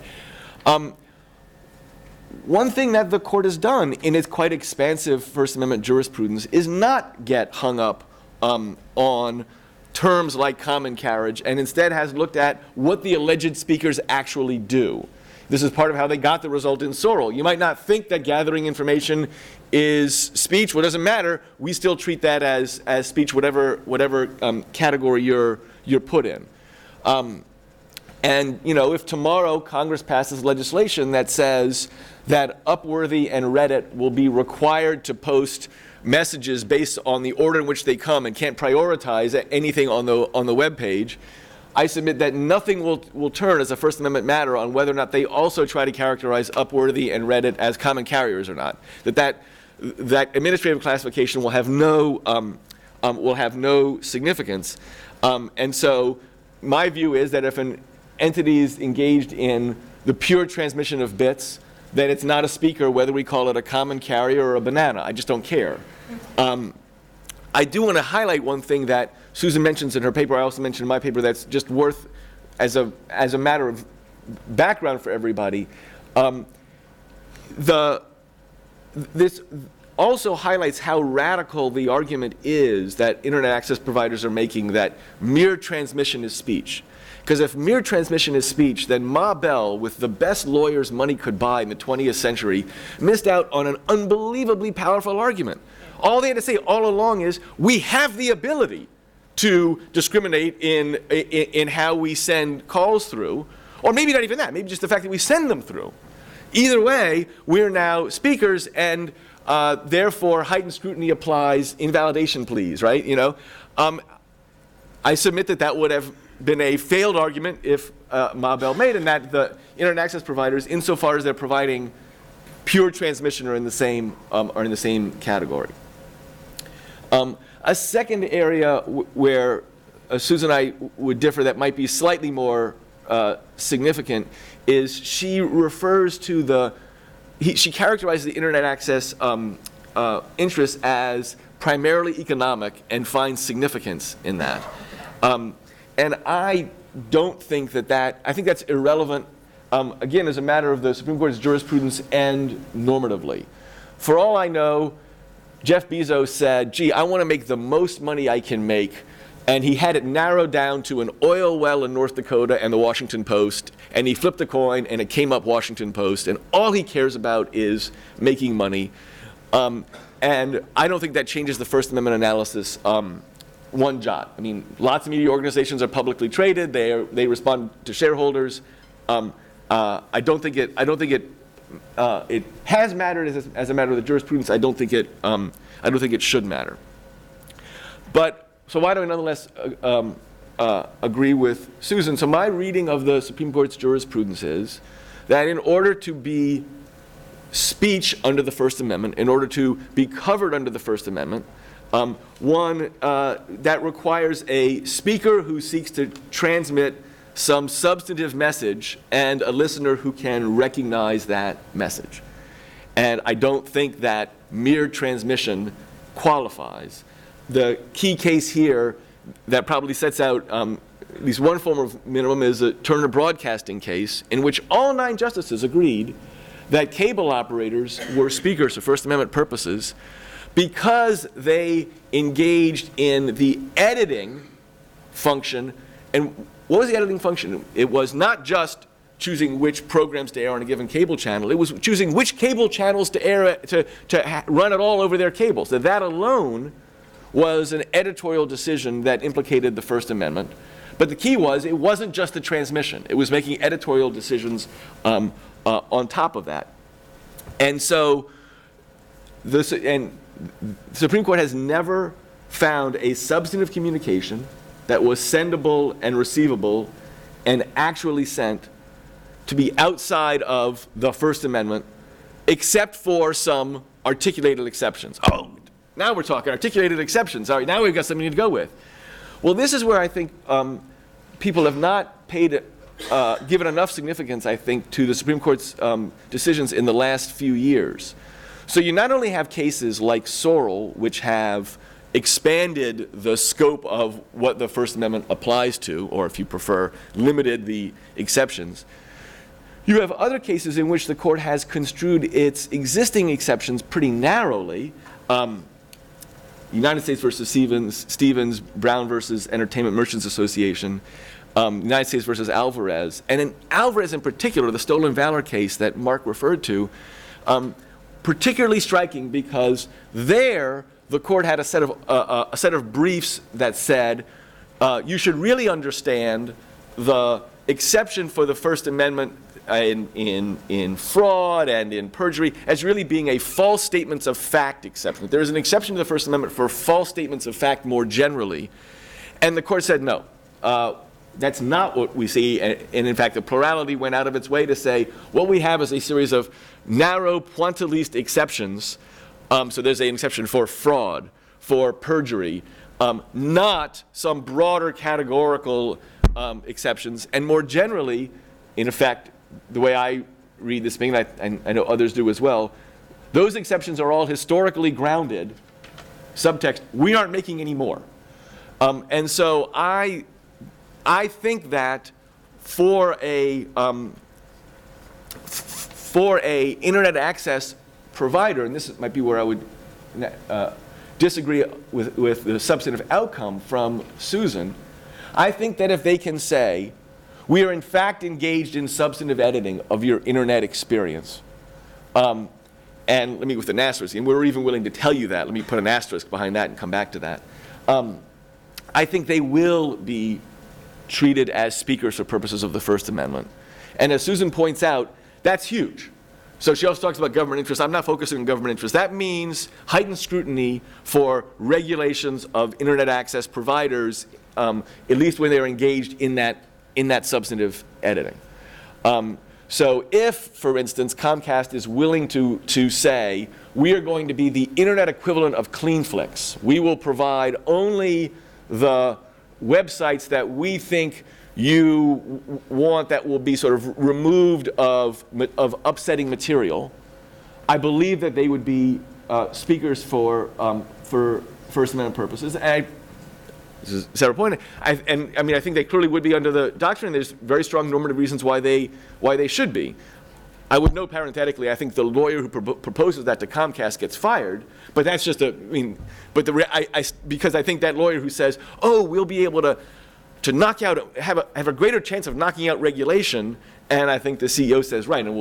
One thing that the court has done in its quite expansive First Amendment jurisprudence is not get hung up on terms like common carriage, and instead has looked at what the alleged speakers actually do. This is part of how they got the result in Sorrell. You might not think that gathering information is speech. Well, it doesn't matter. We still treat that as speech, whatever category you're put in. And if tomorrow Congress passes legislation that says that Upworthy and Reddit will be required to post messages based on the order in which they come and can't prioritize anything on the web page, I submit that nothing will turn as a First Amendment matter on whether or not they also try to characterize Upworthy and Reddit as common carriers or not. That administrative classification will have no significance. And so my view is that if an entity is engaged in the pure transmission of bits, then it's not a speaker, whether we call it a common carrier or a banana. I just don't care. I do want to highlight one thing that Susan mentions in her paper. I also mentioned in my paper that's just worth, as a matter of background for everybody. This also highlights how radical the argument is that internet access providers are making that mere transmission is speech. Because if mere transmission is speech, then Ma Bell, with the best lawyers money could buy in the 20th century, missed out on an unbelievably powerful argument. All they had to say all along is, we have the ability to discriminate in how we send calls through, or maybe not even that, maybe just the fact that we send them through. Either way, we're now speakers, and therefore heightened scrutiny applies, invalidation please, right? I submit that would have been a failed argument if Ma Bell made, and that the internet access providers, insofar as they're providing pure transmission, are in the same category. A second area where Susan and I would differ that might be slightly more significant is she refers to she characterizes the internet access interest as primarily economic and finds significance in that. And I don't think I think that's irrelevant, again, as a matter of the Supreme Court's jurisprudence and normatively. For all I know, Jeff Bezos said, gee, I want to make the most money I can make, and he had it narrowed down to an oil well in North Dakota and the Washington Post, and he flipped a coin and it came up Washington Post, and all he cares about is making money. And I don't think that changes the First Amendment analysis one jot. I mean, lots of media organizations are publicly traded. They respond to shareholders. I don't think it has mattered as a matter of the jurisprudence. I don't think it should matter. But so why do I nonetheless agree with Susan? So my reading of the Supreme Court's jurisprudence is that in order to be speech under the First Amendment, in order to be covered under the First Amendment, one that requires a speaker who seeks to transmit some substantive message and a listener who can recognize that message. And I don't think that mere transmission qualifies. The key case here that probably sets out at least one form of minimum is a Turner Broadcasting case in which all 9 justices agreed that cable operators were speakers for First Amendment purposes because they engaged in the editing function. And what was the editing function? It was not just choosing which programs to air on a given cable channel. It was choosing which cable channels to air to run it all over their cables. That alone was an editorial decision that implicated the First Amendment. But the key was it wasn't just the transmission. It was making editorial decisions on top of that. And so the Supreme Court has never found a substantive communication that was sendable and receivable and actually sent to be outside of the First Amendment, except for some articulated exceptions. Oh, now we're talking articulated exceptions. All right, now we've got something to go with. Well, this is where I think people have not given enough significance, I think, to the Supreme Court's decisions in the last few years. So you not only have cases like Sorrell, which have expanded the scope of what the First Amendment applies to, or if you prefer, limited the exceptions. You have other cases in which the court has construed its existing exceptions pretty narrowly. United States versus Stevens, Brown versus Entertainment Merchants Association, United States versus Alvarez. And in Alvarez in particular, the stolen valor case that Mark referred to, particularly striking because there the court had a set of briefs that said you should really understand the exception for the First Amendment in fraud and in perjury as really being a false statements of fact exception. There is an exception to the First Amendment for false statements of fact more generally. And the court said no. That's not what we see. And in fact, the plurality went out of its way to say what we have is a series of narrow pointillist exceptions. So there's an exception for fraud, for perjury, not some broader categorical exceptions. And more generally, in effect, the way I read this thing, and I know others do as well, those exceptions are all historically grounded. Subtext, we aren't making any more. And so I think that for a internet access provider, and this might be where I would disagree with the substantive outcome from Susan, I think that if they can say, we are in fact engaged in substantive editing of your internet experience, and let me with an asterisk, and we're even willing to tell you that, let me put an asterisk behind that and come back to that. I think they will be treated as speakers for purposes of the First Amendment. And as Susan points out, that's huge. So she also talks about government interest. I'm not focusing on government interest. That means heightened scrutiny for regulations of internet access providers, at least when they're engaged in that substantive editing. So if, for instance, Comcast is willing to say, we are going to be the internet equivalent of CleanFlix. We will provide only the websites that we think you want that will be sort of removed of upsetting material. I believe that they would be speakers for First Amendment purposes. And this is a separate point. I think they clearly would be under the doctrine. There's very strong normative reasons why they should be. I would note parenthetically, I think the lawyer who proposes that to Comcast gets fired, but that's just because I think that lawyer who says, oh, we'll be able to knock out, have a greater chance of knocking out regulation, and I think the CEO says, right, and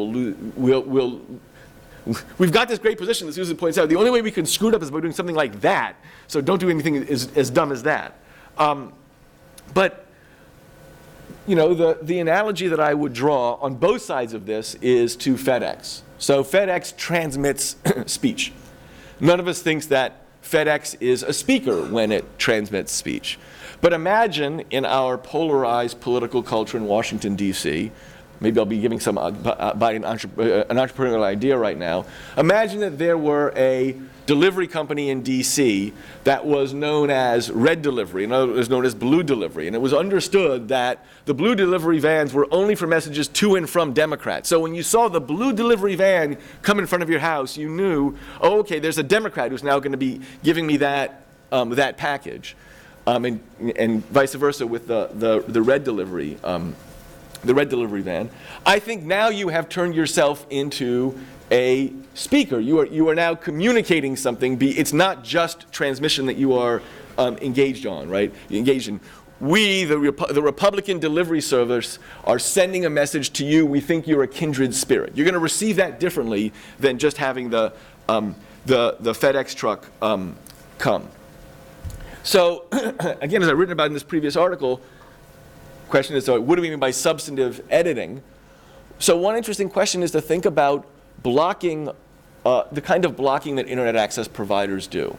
we've got this great position that Susan points out. The only way we can screw it up is by doing something like that, so don't do anything as dumb as that. But the analogy that I would draw on both sides of this is to FedEx. So FedEx transmits speech. None of us thinks that FedEx is a speaker when it transmits speech. But imagine in our polarized political culture in Washington, D.C., maybe I'll be giving some an entrepreneurial idea right now. Imagine that there were a delivery company in DC that was known as red delivery, and it was known as blue delivery. And it was understood that the blue delivery vans were only for messages to and from Democrats. So when you saw the blue delivery van come in front of your house, you knew, oh, okay, there's a Democrat who's now going to be giving me that package. And vice versa with the red delivery van. I think now you have turned yourself into a speaker. You are now communicating something. It's not just transmission that you are engaged on, right? Engaged in. We, the Republican delivery service, are sending a message to you. We think you're a kindred spirit. You're going to receive that differently than just having the FedEx truck come. So, again, as I've written about in this previous article, question is, what do we mean by substantive editing? So one interesting question is to think about blocking, the kind of blocking that internet access providers do.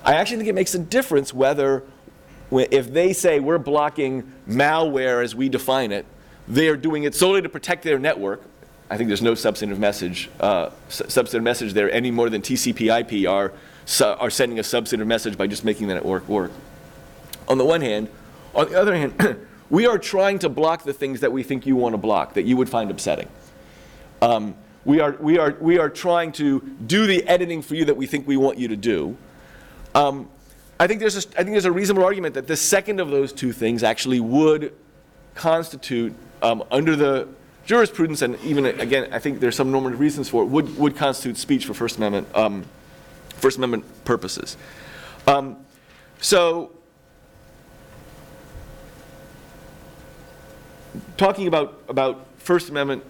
I actually think it makes a difference whether, if they say we're blocking malware as we define it, they are doing it solely to protect their network. I think there's no substantive message there any more than TCP/IP are sending a substantive message by just making the network work. On the one hand, on the other hand, we are trying to block the things that we think you want to block, that you would find upsetting. We are trying to do the editing for you that we think we want you to do. I think there's a reasonable argument that the second of those two things actually would constitute, under the jurisprudence, and even again, I think there's some normative reasons for it, would constitute speech for First Amendment purposes. So, talking about First Amendment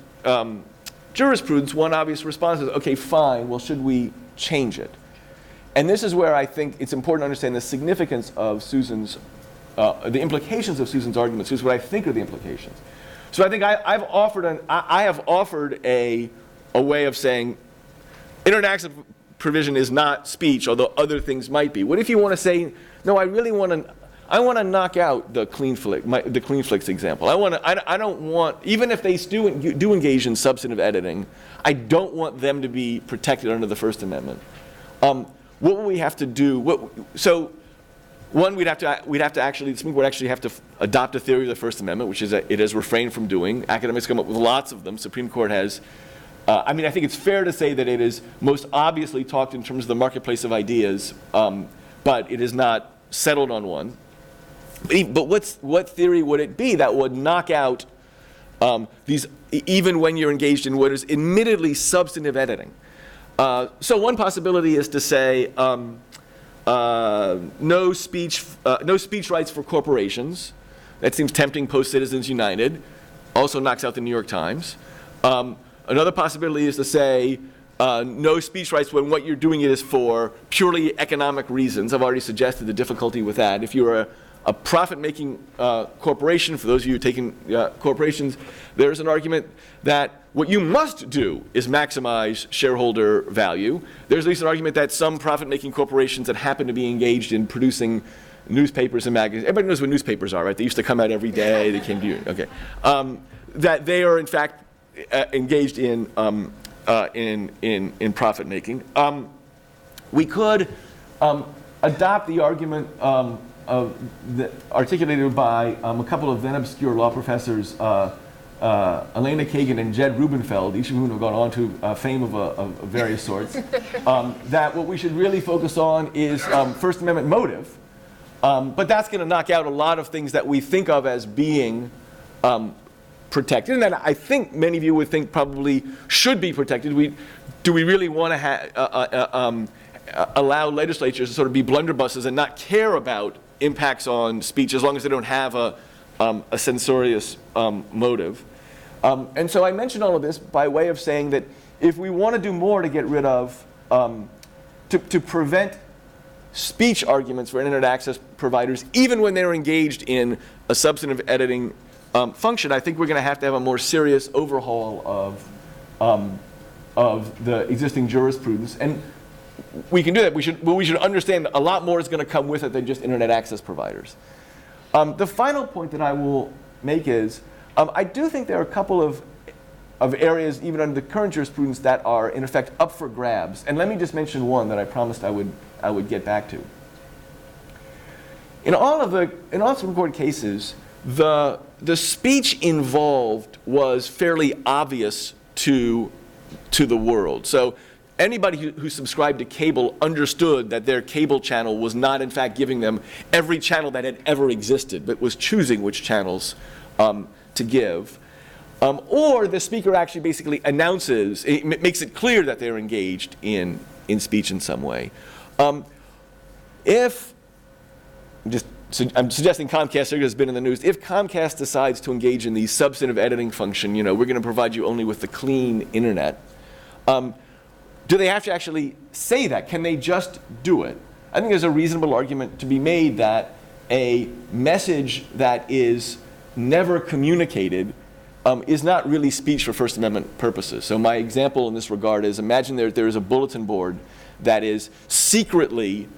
jurisprudence, one obvious response is, okay, fine, well, should we change it? And this is where I think it's important to understand the significance of Susan's, the implications of Susan's arguments. Here's what I think are the implications. So I think I have offered a way of saying internet access provision is not speech, although other things might be. What if you want to say, no, I want to knock out the CleanFlix example. I don't want, even if they do engage in substantive editing, I don't want them to be protected under the First Amendment. What will we have to do? So, one, we'd have to actually have to adopt a theory of the First Amendment, which is that it has refrained from doing. Academics come up with lots of them. Supreme Court has. I think it's fair to say that it is most obviously talked in terms of the marketplace of ideas, but it is not settled on one. But what theory would it be that would knock out these, even when you're engaged in what is admittedly substantive editing? So one possibility is to say no speech rights for corporations. That seems tempting post Citizens United. Also knocks out the New York Times. Another possibility is to say no speech rights when what you're doing it is for purely economic reasons. I've already suggested the difficulty with that. If you're a profit-making corporation, for those of you taking corporations, there's an argument that what you must do is maximize shareholder value. There's at least an argument that some profit-making corporations that happen to be engaged in producing newspapers and magazines, everybody knows what newspapers are, right? They used to come out every day, they came to you, okay. That they are in fact engaged in profit-making. We could adopt the argument articulated by a couple of then obscure law professors, Elena Kagan and Jed Rubenfeld, each of whom have gone on to fame of various sorts, that what we should really focus on is First Amendment motive. But that's going to knock out a lot of things that we think of as being protected, and that I think many of you would think probably should be protected. Do we really want to allow legislatures to sort of be blunderbusses and not care about impacts on speech as long as they don't have a censorious motive? And so I mention all of this by way of saying that if we want to do more to get rid of, to prevent speech arguments for internet access providers, even when they're engaged in a substantive editing function, I think we're going to have a more serious overhaul of the existing jurisprudence. And we can do that. We should understand a lot more is going to come with it than just internet access providers. The final point that I will make is I do think there are a couple of of areas, even under the current jurisprudence, that are in effect up for grabs. And let me just mention one that I promised I would get back to. In all Supreme Court cases, the speech involved was fairly obvious to the world. So anybody who subscribed to cable understood that their cable channel was not, in fact, giving them every channel that had ever existed, but was choosing which channels to give. Or the speaker actually basically announces, it makes it clear that they're engaged in speech in some way. I'm suggesting Comcast has been in the news. If Comcast decides to engage in the substantive editing function, we're going to provide you only with the clean internet, do they have to actually say that? Can they just do it? I think there's a reasonable argument to be made that a message that is never communicated is not really speech for First Amendment purposes. So my example in this regard is, imagine there is a bulletin board that is secretly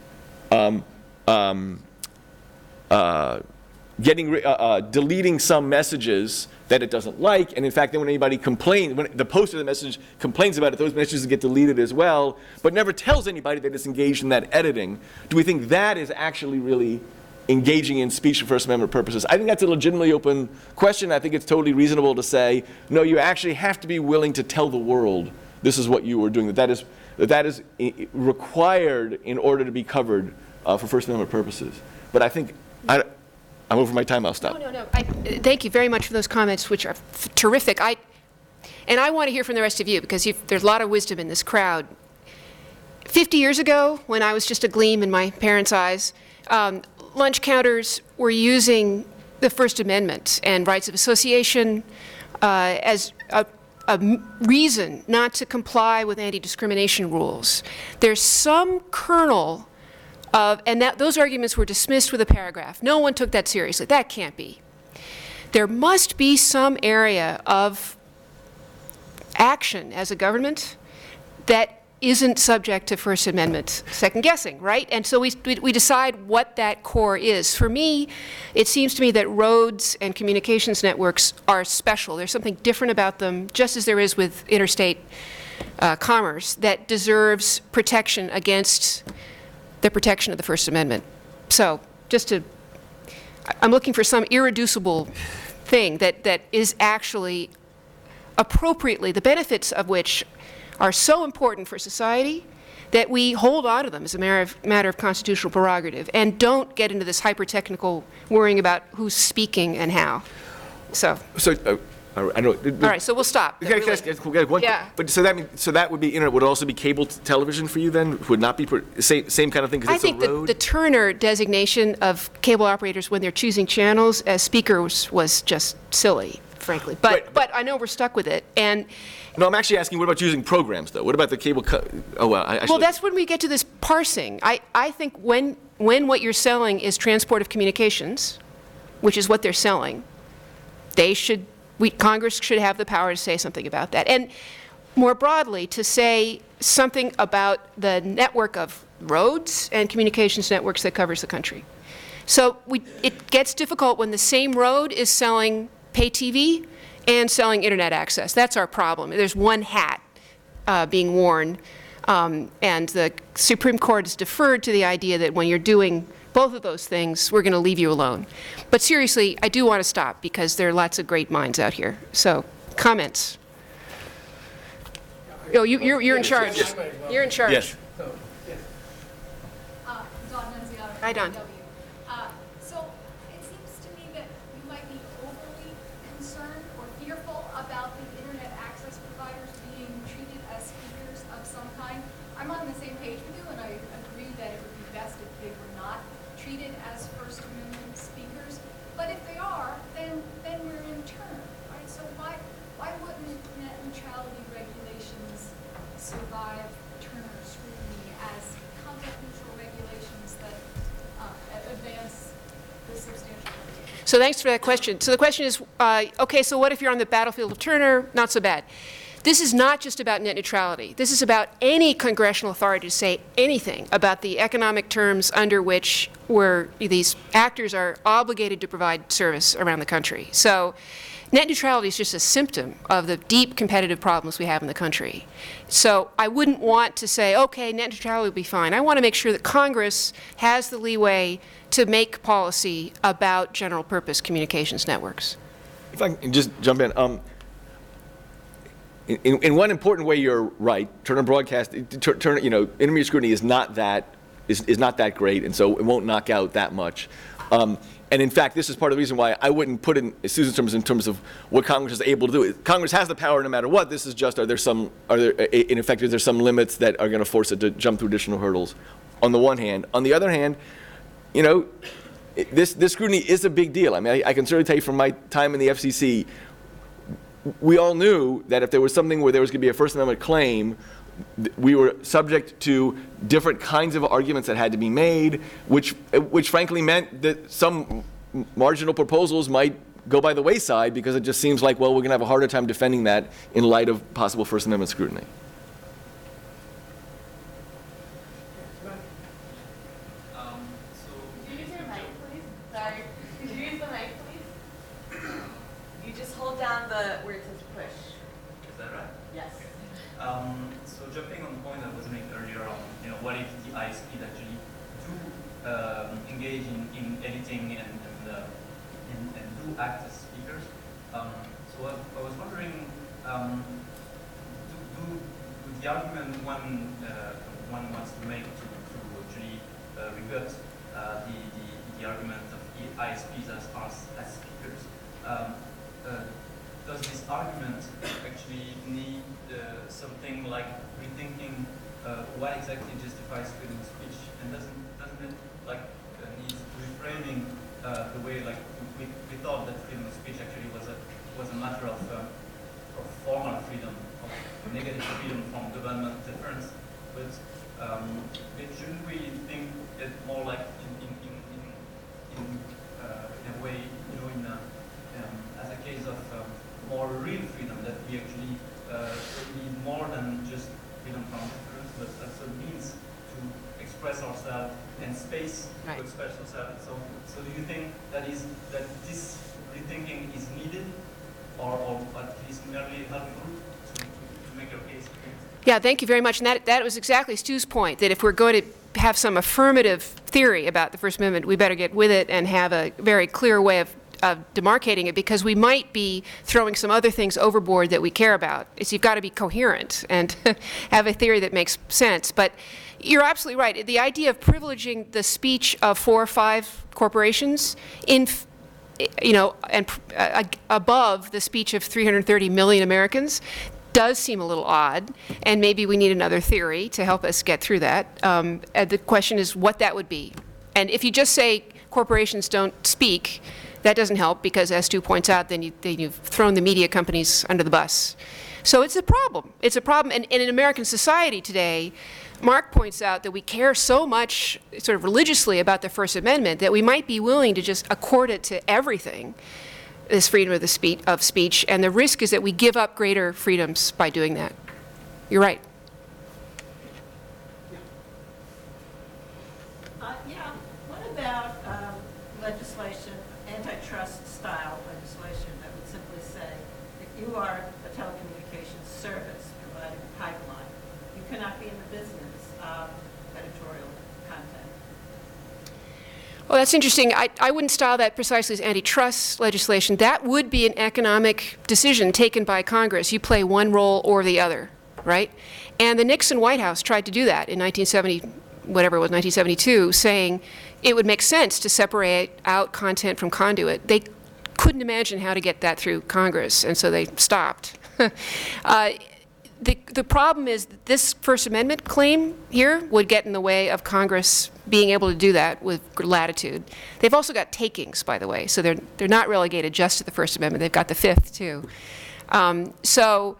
deleting some messages that it doesn't like, and in fact, then when anybody complains, when the poster of the message complains about it, those messages get deleted as well, but never tells anybody that it's engaged in that editing. Do we think that is actually really engaging in speech for First Amendment purposes? I think that's a legitimately open question. I think it's totally reasonable to say, no, you actually have to be willing to tell the world this is what you were doing, that is required in order to be covered for First Amendment purposes. But I think, I'm over my time, I'll stop. No. Thank you very much for those comments, which are terrific. And I want to hear from the rest of you, because there's a lot of wisdom in this crowd. 50 years ago, when I was just a gleam in my parents' eyes, lunch counters were using the First Amendment and rights of association as a reason not to comply with anti-discrimination rules. There's some kernel and those arguments were dismissed with a paragraph. No one took that seriously. That can't be. There must be some area of action as a government that isn't subject to First Amendment second guessing, right? And so we decide what that core is. For me, it seems to me that roads and communications networks are special. There's something different about them, just as there is with interstate commerce, that deserves protection against the protection of the First Amendment. So I'm looking for some irreducible thing that is actually appropriately, the benefits of which are so important for society that we hold on to them as a matter of constitutional prerogative and don't get into this hyper-technical worrying about who's speaking and how. I know. All right, so we'll stop. Yeah. But so that would be internet. Would also be cable television for you then? Would not be same kind of thing? I think the Turner designation of cable operators when they're choosing channels as speakers was just silly, frankly. But I know we're stuck with it. And no, I'm actually asking, what about choosing programs though? What about the cable? Well, that's when we get to this parsing. I think when what you're selling is transport of communications, which is what they're selling, Congress should have the power to say something about that. And more broadly, to say something about the network of roads and communications networks that covers the country. So it gets difficult when the same road is selling pay TV and selling internet access. That's our problem. There's one hat being worn, and the Supreme Court has deferred to the idea that when you're doing both of those things, we're going to leave you alone. But seriously, I do want to stop because there are lots of great minds out here. So, comments? Oh, you're in charge. Yes. You're in charge. Yes. Dawn Nunziata. Hi, Dawn. So it seems to me that you might be overly concerned or fearful about the internet access providers being treated as speakers of some kind. I'm on the same page with you, and I agree that it would be best if they were not treated as First Amendment speakers. But if they are, then we're in turn, right? So why wouldn't net neutrality regulations survive Turner scrutiny as content-neutral regulations that advance the substantial rights? So thanks for that question. So the question is, okay, so what if you're on the battlefield of Turner? Not so bad. this is not just about net neutrality. This is about any congressional authority to say anything about the economic terms under which these actors are obligated to provide service around the country. So net neutrality is just a symptom of the deep competitive problems we have in the country. So I wouldn't want to say, okay, net neutrality will be fine. I want to make sure that Congress has the leeway to make policy about general purpose communications networks. If I can just jump in. In one important way, you're right. Turner Broadcast, intermediate scrutiny is not that great, and so it won't knock out that much. And in fact, this is part of the reason why I wouldn't put in Susan's terms in terms of what Congress is able to do. Congress has the power no matter what. This is just, is there some limits that are going to force it to jump through additional hurdles on the one hand. On the other hand, this scrutiny is a big deal. I mean, I can certainly tell you from my time in the FCC, we all knew that if there was something where there was going to be a First Amendment claim, we were subject to different kinds of arguments that had to be made, which frankly meant that some marginal proposals might go by the wayside because it just seems like, well, we're going to have a harder time defending that in light of possible First Amendment scrutiny. Could you use your mic, please? Sorry. Could you use the mic, please? You just hold down where it says push. Is that right? Yes. Okay. So jumping on the point I was making earlier on, what if the ISPs actually do engage in editing and do act as speakers? So I was wondering, do the argument one wants to make to actually rebut the argument of ISPs as speakers, does this argument actually need something like rethinking what exactly justifies freedom of speech, and doesn't it need reframing the way we thought that freedom of speech actually was a matter of formal freedom, of negative freedom from government interference, but shouldn't we think it more like in a way, as a case of more real freedom, that we actually need more than just freedom from interference, but also means to express ourselves and space to express ourselves. So do you think that this rethinking is needed, or at least merely helpful to make your case? Yeah, thank you very much. And that was exactly Stu's point, that if we're going to have some affirmative theory about the First Amendment, we better get with it and have a very clear way of demarcating it, because we might be throwing some other things overboard that we care about. You've got to be coherent and have a theory that makes sense. But you're absolutely right. The idea of privileging the speech of 4 or 5 corporations above the speech of 330 million Americans does seem a little odd, and maybe we need another theory to help us get through that. The question is what that would be. And if you just say corporations don't speak, that doesn't help, because as Stu points out, then you've thrown the media companies under the bus. So it's a problem. It's a problem. And in American society today, Mark points out that we care so much sort of religiously about the First Amendment that we might be willing to just accord it to everything, this freedom of speech, and the risk is that we give up greater freedoms by doing that. You're right. What about legislation, antitrust style legislation that would simply say, if you are a telecommunications service providing a pipeline, you cannot be in the business of editorial content? Well, that's interesting. I wouldn't style that precisely as antitrust legislation. That would be an economic decision taken by Congress. You play one role or the other, right? And the Nixon White House tried to do that in 1972, saying it would make sense to separate out content from conduit. They couldn't imagine how to get that through Congress, and so they stopped. The problem is that this First Amendment claim here would get in the way of Congress being able to do that with latitude. They've also got takings, by the way, so they're not relegated just to the First Amendment. They've got the Fifth, too. So,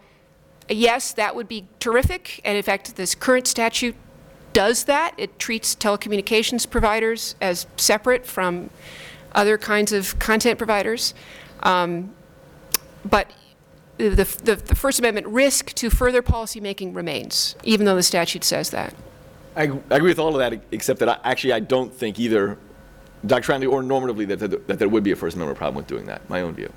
yes, that would be terrific, and in fact, this current statute does that. It treats telecommunications providers as separate from other kinds of content providers. But the First Amendment risk to further policymaking remains, even though the statute says that. I agree with all of that, except that I don't think either doctrinally or normatively that there would be a First Amendment problem with doing that, my own view.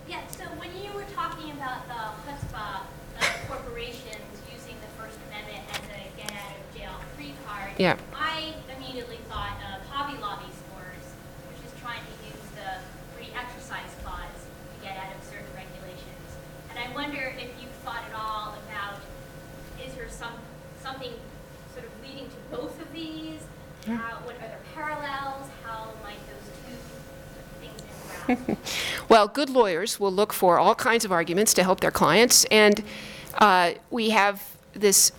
Yeah, so when you were talking about the chutzpah of corporations using the First Amendment as a get-out-of-jail-free card, Yeah. I immediately thought of Hobby Lobby stores, which is trying to use the free exercise clause to get out of certain regulations. And I wonder if you've thought at all about, is there something sort of leading to both of these? What are the parallels? How might those two things interact? Well, good lawyers will look for all kinds of arguments to help their clients, and we have this,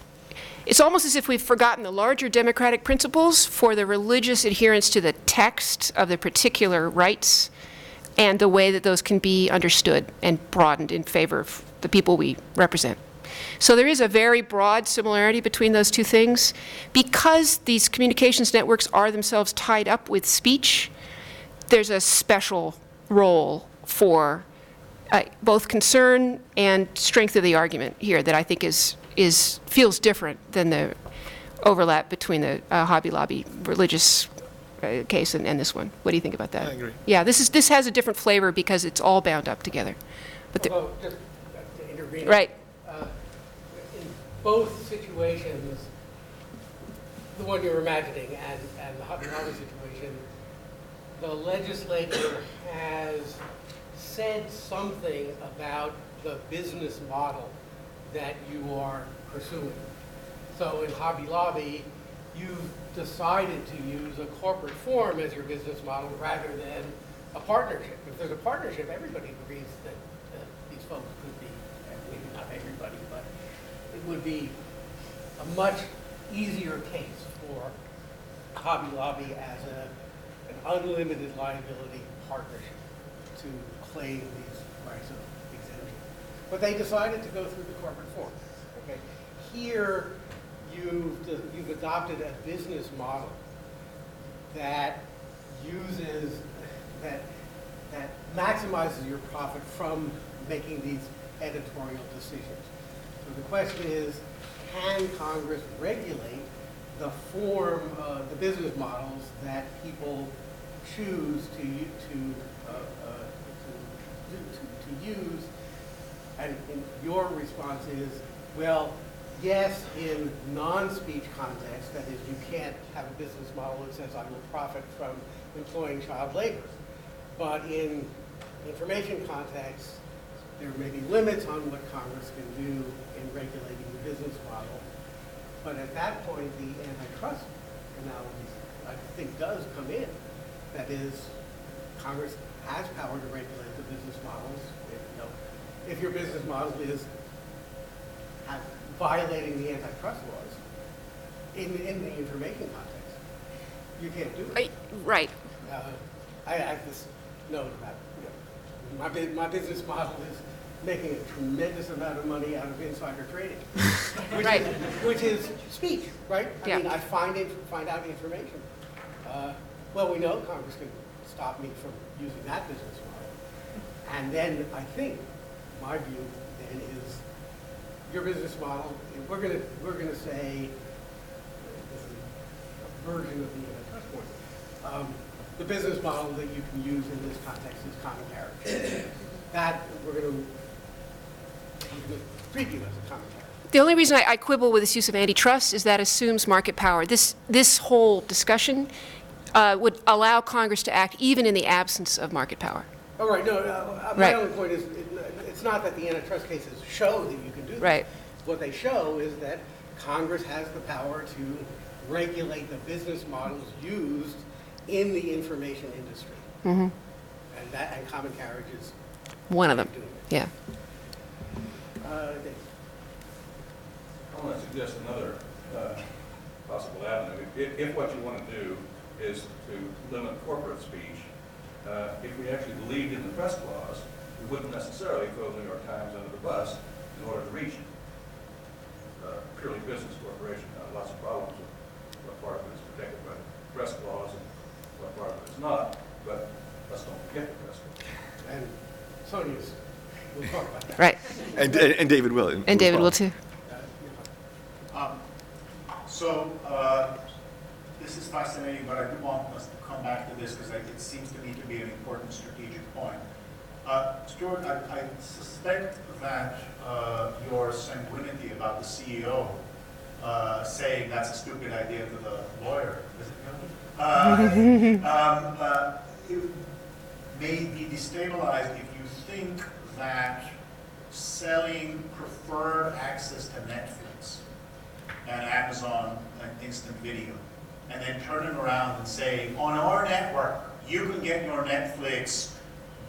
it's almost as if we've forgotten the larger democratic principles for the religious adherence to the text of the particular rights and the way that those can be understood and broadened in favor of the people we represent. So there is a very broad similarity between those two things. Because these communications networks are themselves tied up with speech, there's a special role for both concern and strength of the argument here that I think feels different than the overlap between the Hobby Lobby religious case and this one. What do you think about that? I agree. Yeah, this has a different flavor because it's all bound up together. But Although, just to intervene. right. In both situations, the one you're imagining and the Hobby Lobby situation, the legislature has said something about the business model that you are pursuing. So in Hobby Lobby, you've decided to use a corporate form as your business model rather than a partnership. If there's a partnership, everybody agrees that these folks could be, maybe not everybody, but it would be a much easier case for Hobby Lobby as an unlimited liability partnership to claim these rights of exemption. But they decided to go through the corporate form. Okay? Here, you've adopted a business model that uses, that maximizes your profit from making these editorial decisions. So the question is, can Congress regulate the form, the business models that people choose to use? And your response is, well, yes, in non-speech context, that is, you can't have a business model that says I will profit from employing child labor. But in information context, there may be limits on what Congress can do in regulating the business model. But at that point, the antitrust analysis, I think, does come in. That is, Congress has power to regulate the business models. If your business model is violating the antitrust laws in the information context, you can't do it. Right. I have this note about, my business model is making a tremendous amount of money out of insider trading, which is speech, right? I mean, I find out information. Well, we know Congress can stop me from using that business model. And then I think my view then is your business model, we're gonna say, this is a version of the antitrust point. The business model that you can use in this context is common carriage. That we're going to treat you as a common carriage. The only reason I quibble with this use of antitrust is that assumes market power. This whole discussion would allow Congress to act even in the absence of market power. All right. My only point is it's not that the antitrust cases show that you can do that. Right. What they show is that Congress has the power to regulate the business models used in the information industry. Mm-hmm. And common carriage is one of them. Doing it. Yeah. Dave. I want to suggest another possible avenue. If what you want to do is to limit corporate speech, if we actually believed in the press clause, we wouldn't necessarily throw the New York Times under the bus in order to reach it. Purely business corporation, lots of problems with what part of it is protected by the press clause and what part of it is not. Sonia's, we'll talk about that. Right. And David will. And David will too. This is fascinating, but I do want us to come back to this because it seems to me to be an important strategic point. Stuart, I suspect that your sanguinity about the CEO saying that's a stupid idea to the lawyer, is it it may be destabilized if you think that selling preferred access to Netflix and Amazon and instant video, and then turning around and saying, on our network, you can get your Netflix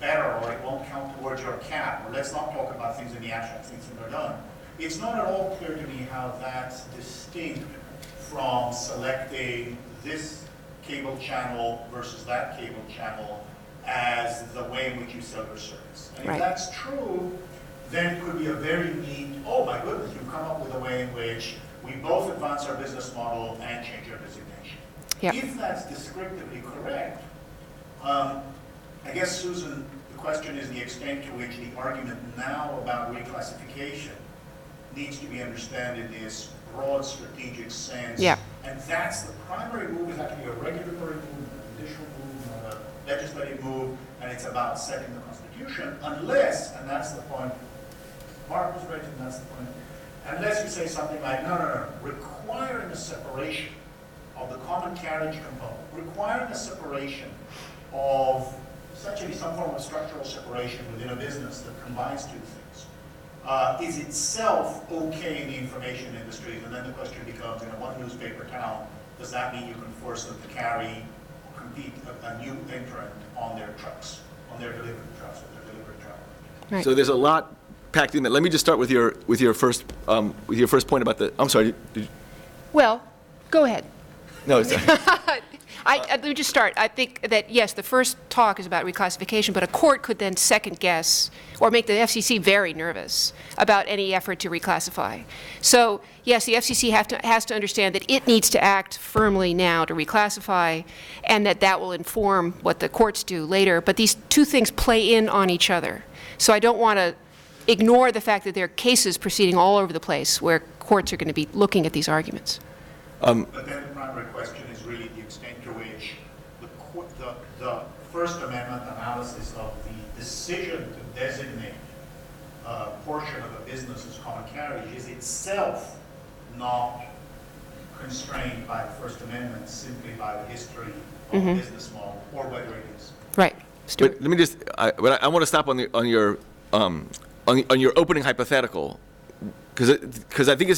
better, or it won't count towards your cap, or let's not talk about things in the abstract, things that are done. It's not at all clear to me how that's distinct from selecting this cable channel versus that cable channel as the way in which you sell your service. And if that's true, then it could be a very neat, oh my goodness, you've come up with a way in which we both advance our business model and change our designation. Yeah. If that's descriptively correct, I guess, Susan, the question is the extent to which the argument now about reclassification needs to be understood in this broad strategic sense. Yeah. And that's the primary move, is actually a regulatory move, an judicial move, not a legislative move, and it's about setting the Constitution, unless, and that's the point Mark was raising, that's the point, unless you say something like, no, requiring a separation of the common carriage component, requiring a separation of essentially some form of structural separation within a business that combines two things, is itself okay in the information industry. And then the question becomes, in a one newspaper town, does that mean you can force them to compete a new entrant on their trucks, on their delivery trucks, with their delivery truck? Right. So there's a lot packed in that. Let me just start with your first point about the. I'm sorry. Did you, Well, go ahead. no, sorry. Let me just start. I think that, yes, the first talk is about reclassification, but a court could then second guess or make the FCC very nervous about any effort to reclassify. So, yes, the FCC has to understand that it needs to act firmly now to reclassify, and that will inform what the courts do later. But these two things play in on each other. So I don't want to ignore the fact that there are cases proceeding all over the place where courts are going to be looking at these arguments. But then the primary question is really the extent to which the First Amendment analysis of the decision to designate a portion of a business as common carriage is itself not constrained by the First Amendment, simply by the history of the business model, or whether it is. Right. Stuart. But let me just. I want to stop on your opening hypothetical, because I think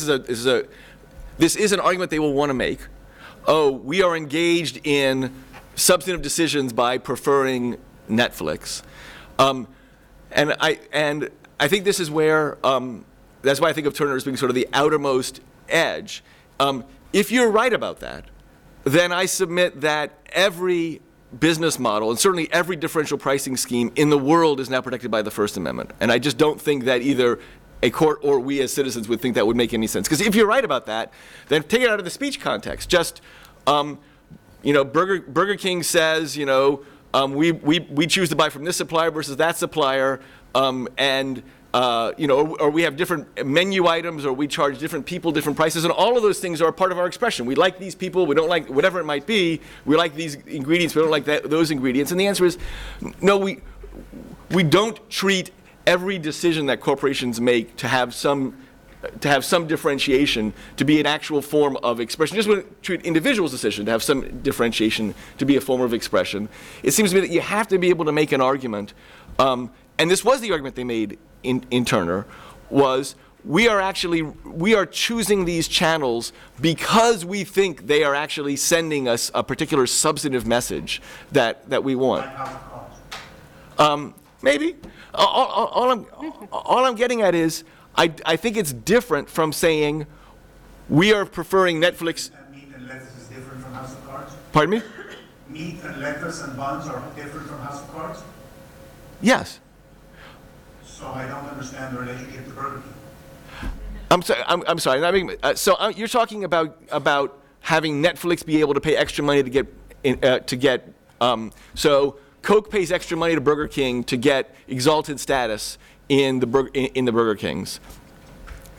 this is an argument they will want to make. Oh, we are engaged in substantive decisions by preferring Netflix, and I think this is where that's why I think of Turner as being sort of the outermost edge. If you're right about that, then I submit that every business model, and certainly every differential pricing scheme in the world, is now protected by the First Amendment. And I just don't think that either a court or we as citizens would think that would make any sense. Because if you're right about that, then take it out of the speech context. Just, Burger King says, we choose to buy from this supplier versus that supplier, or we have different menu items, or we charge different people different prices, and all of those things are a part of our expression. We like these people, we don't like whatever it might be. We like these ingredients, we don't like those ingredients. And the answer is, no, we don't treat every decision that corporations make to have some differentiation to be an actual form of expression. Just want to treat individuals' decision to have some differentiation to be a form of expression. It seems to me that you have to be able to make an argument, and this was the argument they made in Turner, was we are choosing these channels because we think they are actually sending us a particular substantive message that we want. Maybe. All I'm getting at is, I think it's different from saying we are preferring Netflix. Meat and lettuce is different from House of Cards? Pardon me? Meat and lettuce and buns are different from House of Cards? Yes. So I don't understand the relationship to Burger King. I'm sorry. Not making, you're talking about having Netflix be able to pay extra money to get. So Coke pays extra money to Burger King to get exalted status in the Burger Kings.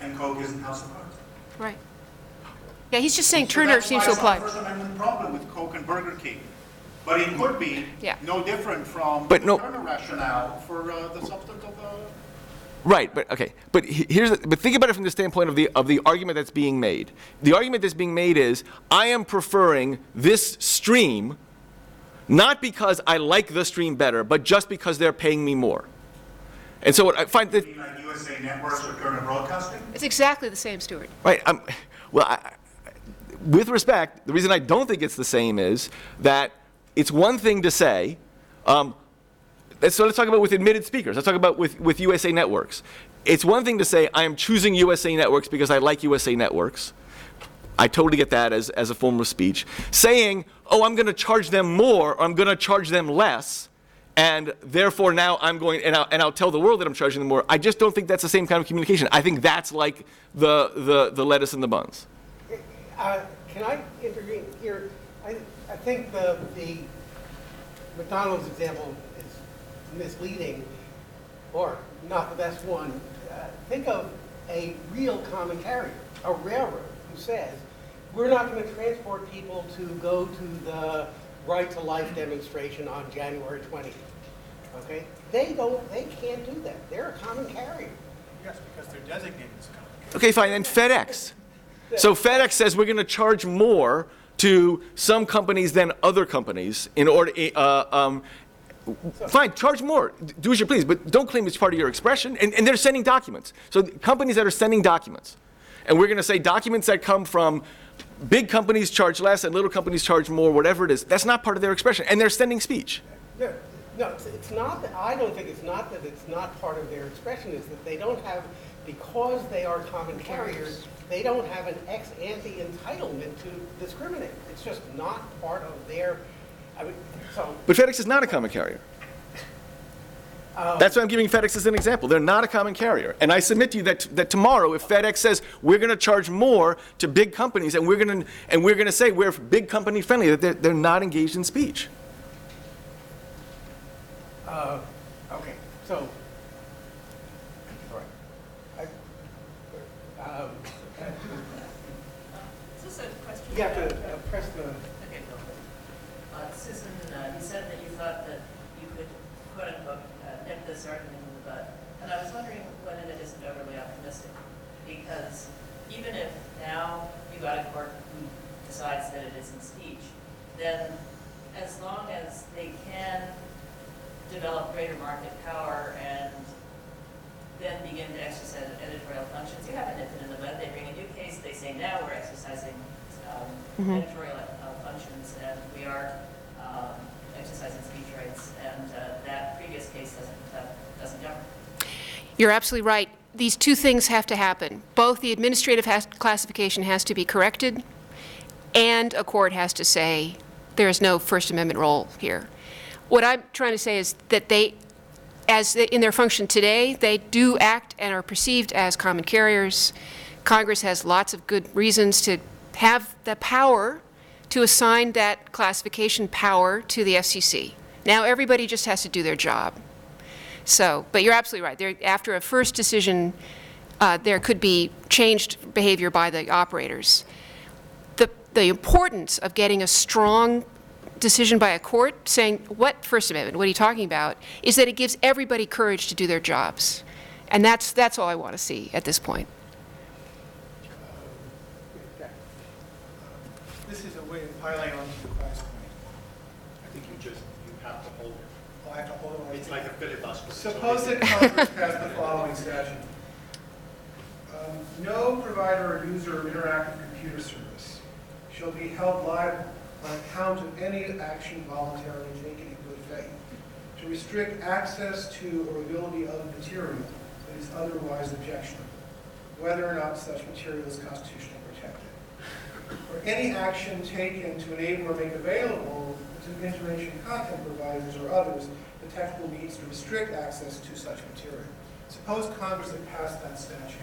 And Coke isn't House of Cards. Right. Yeah, he's just saying So Turner that's seems why to apply. it's not a First Amendment problem with Coke and Burger King. But it could be Yeah. no different from But the no- Turner rationale for the substantive. Right, but okay, but but think about it from the standpoint of the argument that's being made. The argument that's being made is I am preferring this stream, not because I like the stream better, but just because they're paying me more. And so what I find that You mean like USA Networks or Turner Broadcasting? It's exactly the same, Stuart. right, with respect, the reason I don't think it's the same is that it's one thing to say. So let's talk about with admitted speakers. Let's talk about with USA Networks. It's one thing to say, I am choosing USA Networks because I like USA Networks. I totally get that as a form of speech. Saying, oh, I'm going to charge them more, or I'm going to charge them less, and therefore now I'm going, and I'll tell the world that I'm charging them more. I just don't think that's the same kind of communication. I think that's like the lettuce and the buns. Can I intervene here? I think the McDonald's example is misleading, or not the best one. Think of a real common carrier, a railroad, who says, we're not going to transport people to go to the Right to Life demonstration on January 20th. Okay? They can't do that. They're a common carrier. Yes, because they're designated as common. Okay, fine, and FedEx. So FedEx says we're going to charge more to some companies than other companies in order, fine, charge more, do as you please, but don't claim it's part of your expression. And they're sending documents. So companies that are sending documents, and we're going to say documents that come from big companies charge less and little companies charge more, whatever it is, that's not part of their expression, and they're sending speech. No, it's not that, I don't think it's not that it's not part of their expression, it's that they don't have, because they are common carriers, they don't have an ex-ante entitlement to discriminate. It's just not part of their, I mean, so. But FedEx is not a common carrier. That's why I'm giving FedEx as an example. They're not a common carrier. And I submit to you that tomorrow, if FedEx says we're going to charge more to big companies and we're going to say we're big company friendly, that they're not engaged in speech. Okay, so, all right. Is this a question? You have to press the, Okay, go ahead. Susan, you said that you thought that you could, quote unquote, nip this argument in the bud. And I was wondering whether that isn't overly optimistic. Because even if now you got a court who decides that it isn't speech, then as long as they can develop greater market power and then begin to exercise editorial functions, you haven't nipped it in the bud. They bring a new case, they say now we're exercising editorial functions and we are exercising speech rights, and that previous case doesn't govern. You're absolutely right. These two things have to happen. Both the administrative classification has to be corrected, and a court has to say there is no First Amendment role here. What I'm trying to say is that in their function today, they do act and are perceived as common carriers. Congress has lots of good reasons to have the power to assign that classification power to the FCC. Now everybody just has to do their job. So, but you're absolutely right. After a first decision, there could be changed behavior by the operators. The importance of getting a strong decision by a court saying, what First Amendment, what are you talking about, is that it gives everybody courage to do their jobs. And that's all I want to see at this point. This is a way of piling onto the class point. I think you have to hold it. Oh, I have to hold it. It's like a filibuster. Suppose that Congress passed the following statute. No provider or user of interactive computer service shall be held liable on account of any action voluntarily taken in good faith to restrict access to or availability of material that is otherwise objectionable, whether or not such material is constitutionally protected. Or any action taken to enable or make available to information content providers or others the technical means to restrict access to such material. Suppose Congress had passed that statute.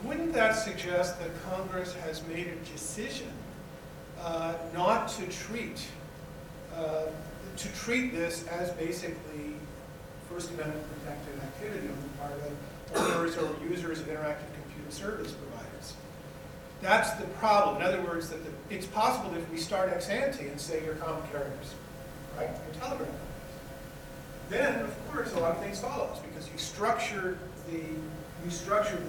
Wouldn't that suggest that Congress has made a decision not to treat to treat this as basically First Amendment protected activity on the part of owners or users of interactive computer service providers. That's the problem. In other words, that it's possible that if we start ex ante and say you're common carriers, right, you're telegraph companies, then of course a lot of things follows because you structure the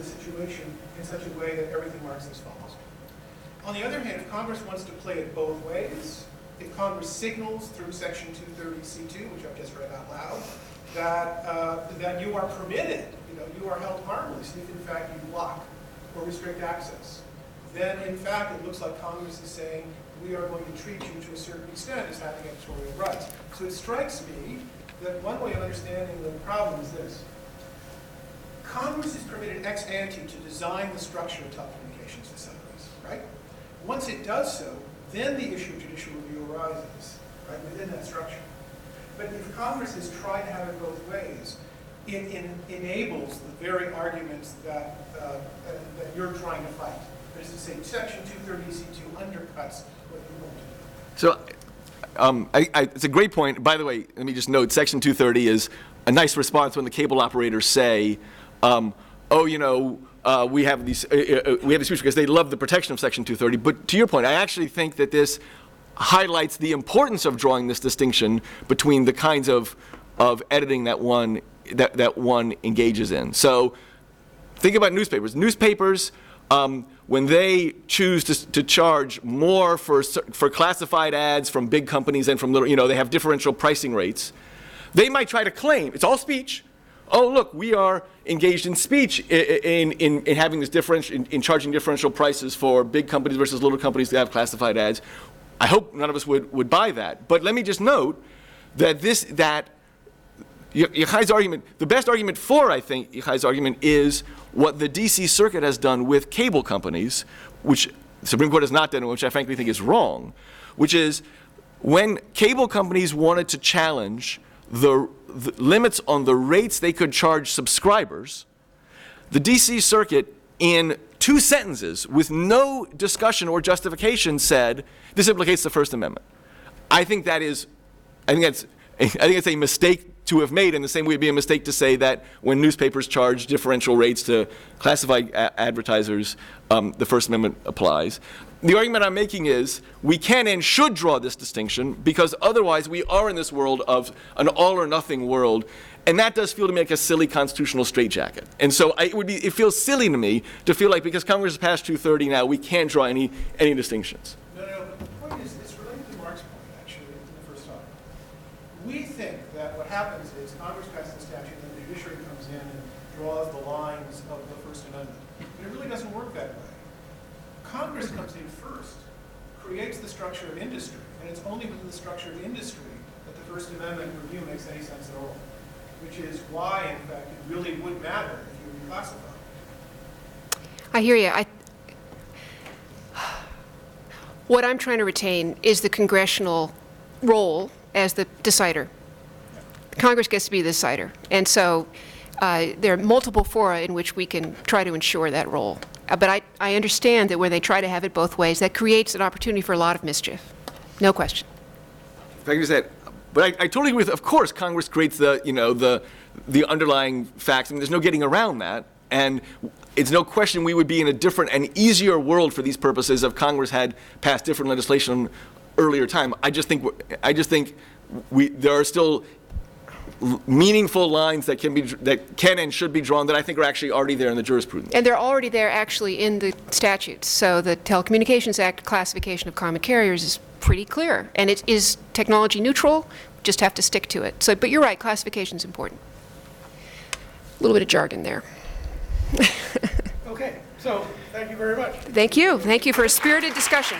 situation in such a way that everything works as follows. On the other hand, if Congress wants to play it both ways, if Congress signals through Section 230C2, which I've just read out loud, that you are permitted, you are held harmless if in fact you block or restrict access, then in fact it looks like Congress is saying we are going to treat you to a certain extent as having editorial rights. So it strikes me that one way of understanding the problem is this. Congress is permitted ex ante to design the structure of telecommunications facilities, right? Once it does so, then the issue of judicial review arises, right, within that structure. But if Congress is trying to have it both ways, it enables the very arguments that you're trying to fight. That is to say, Section 230C2 undercuts what you want to do. So it's a great point. By the way, let me just note, Section 230 is a nice response when the cable operators say, we have these speech because they love the protection of Section 230. But to your point, I actually think that this highlights the importance of drawing this distinction between the kinds of editing that one engages in. So think about newspapers. Newspapers, when they choose to charge more for classified ads from big companies and from little, they have differential pricing rates. They might try to claim it's all speech. Oh, look, we are engaged in speech in having this in charging differential prices for big companies versus little companies that have classified ads. I hope none of us would buy that. But let me just note that Yochai's argument, the best argument for, I think, Yochai's argument is what the D.C. Circuit has done with cable companies, which the Supreme Court has not done, which I frankly think is wrong, which is when cable companies wanted to challenge the limits on the rates they could charge subscribers, the D.C. Circuit, in 2 sentences, with no discussion or justification, said this implicates the First Amendment. I think it's a mistake to have made, in the same way it'd be a mistake to say that when newspapers charge differential rates to classified advertisers, the First Amendment applies. The argument I'm making is we can and should draw this distinction because otherwise we are in this world of an all or nothing world, and that does feel to me like a silly constitutional straitjacket. And so it feels silly to me to feel like because Congress has passed 230 now, we can't draw any distinctions. No, but the point is, it's related to Mark's point, actually, in the first topic. We think that what happens is Congress passes a statute and the judiciary comes in and draws the lines of the First Amendment. But it really doesn't work that way. Congress comes in first, creates the structure of industry, and it's only within the structure of industry that the First Amendment review makes any sense at all, which is why, in fact, it really would matter if you reclassify. I hear you. What I'm trying to retain is the congressional role as the decider. Congress gets to be the decider. And so there are multiple fora in which we can try to ensure that role. But I understand that when they try to have it both ways, that creates an opportunity for a lot of mischief. No question. If I can just add, but I totally agree with, of course, Congress creates the underlying facts. I mean, there's no getting around that. And it's no question we would be in a different and easier world for these purposes if Congress had passed different legislation earlier time. I just think there are still meaningful lines that can and should be drawn that I think are actually already there in the jurisprudence. And they're already there actually in the statutes. So the Telecommunications Act classification of common carriers is pretty clear. And it is technology neutral, just have to stick to it. So, but you're right, classification is important. A little bit of jargon there. Okay, so thank you very much. Thank you. Thank you for a spirited discussion.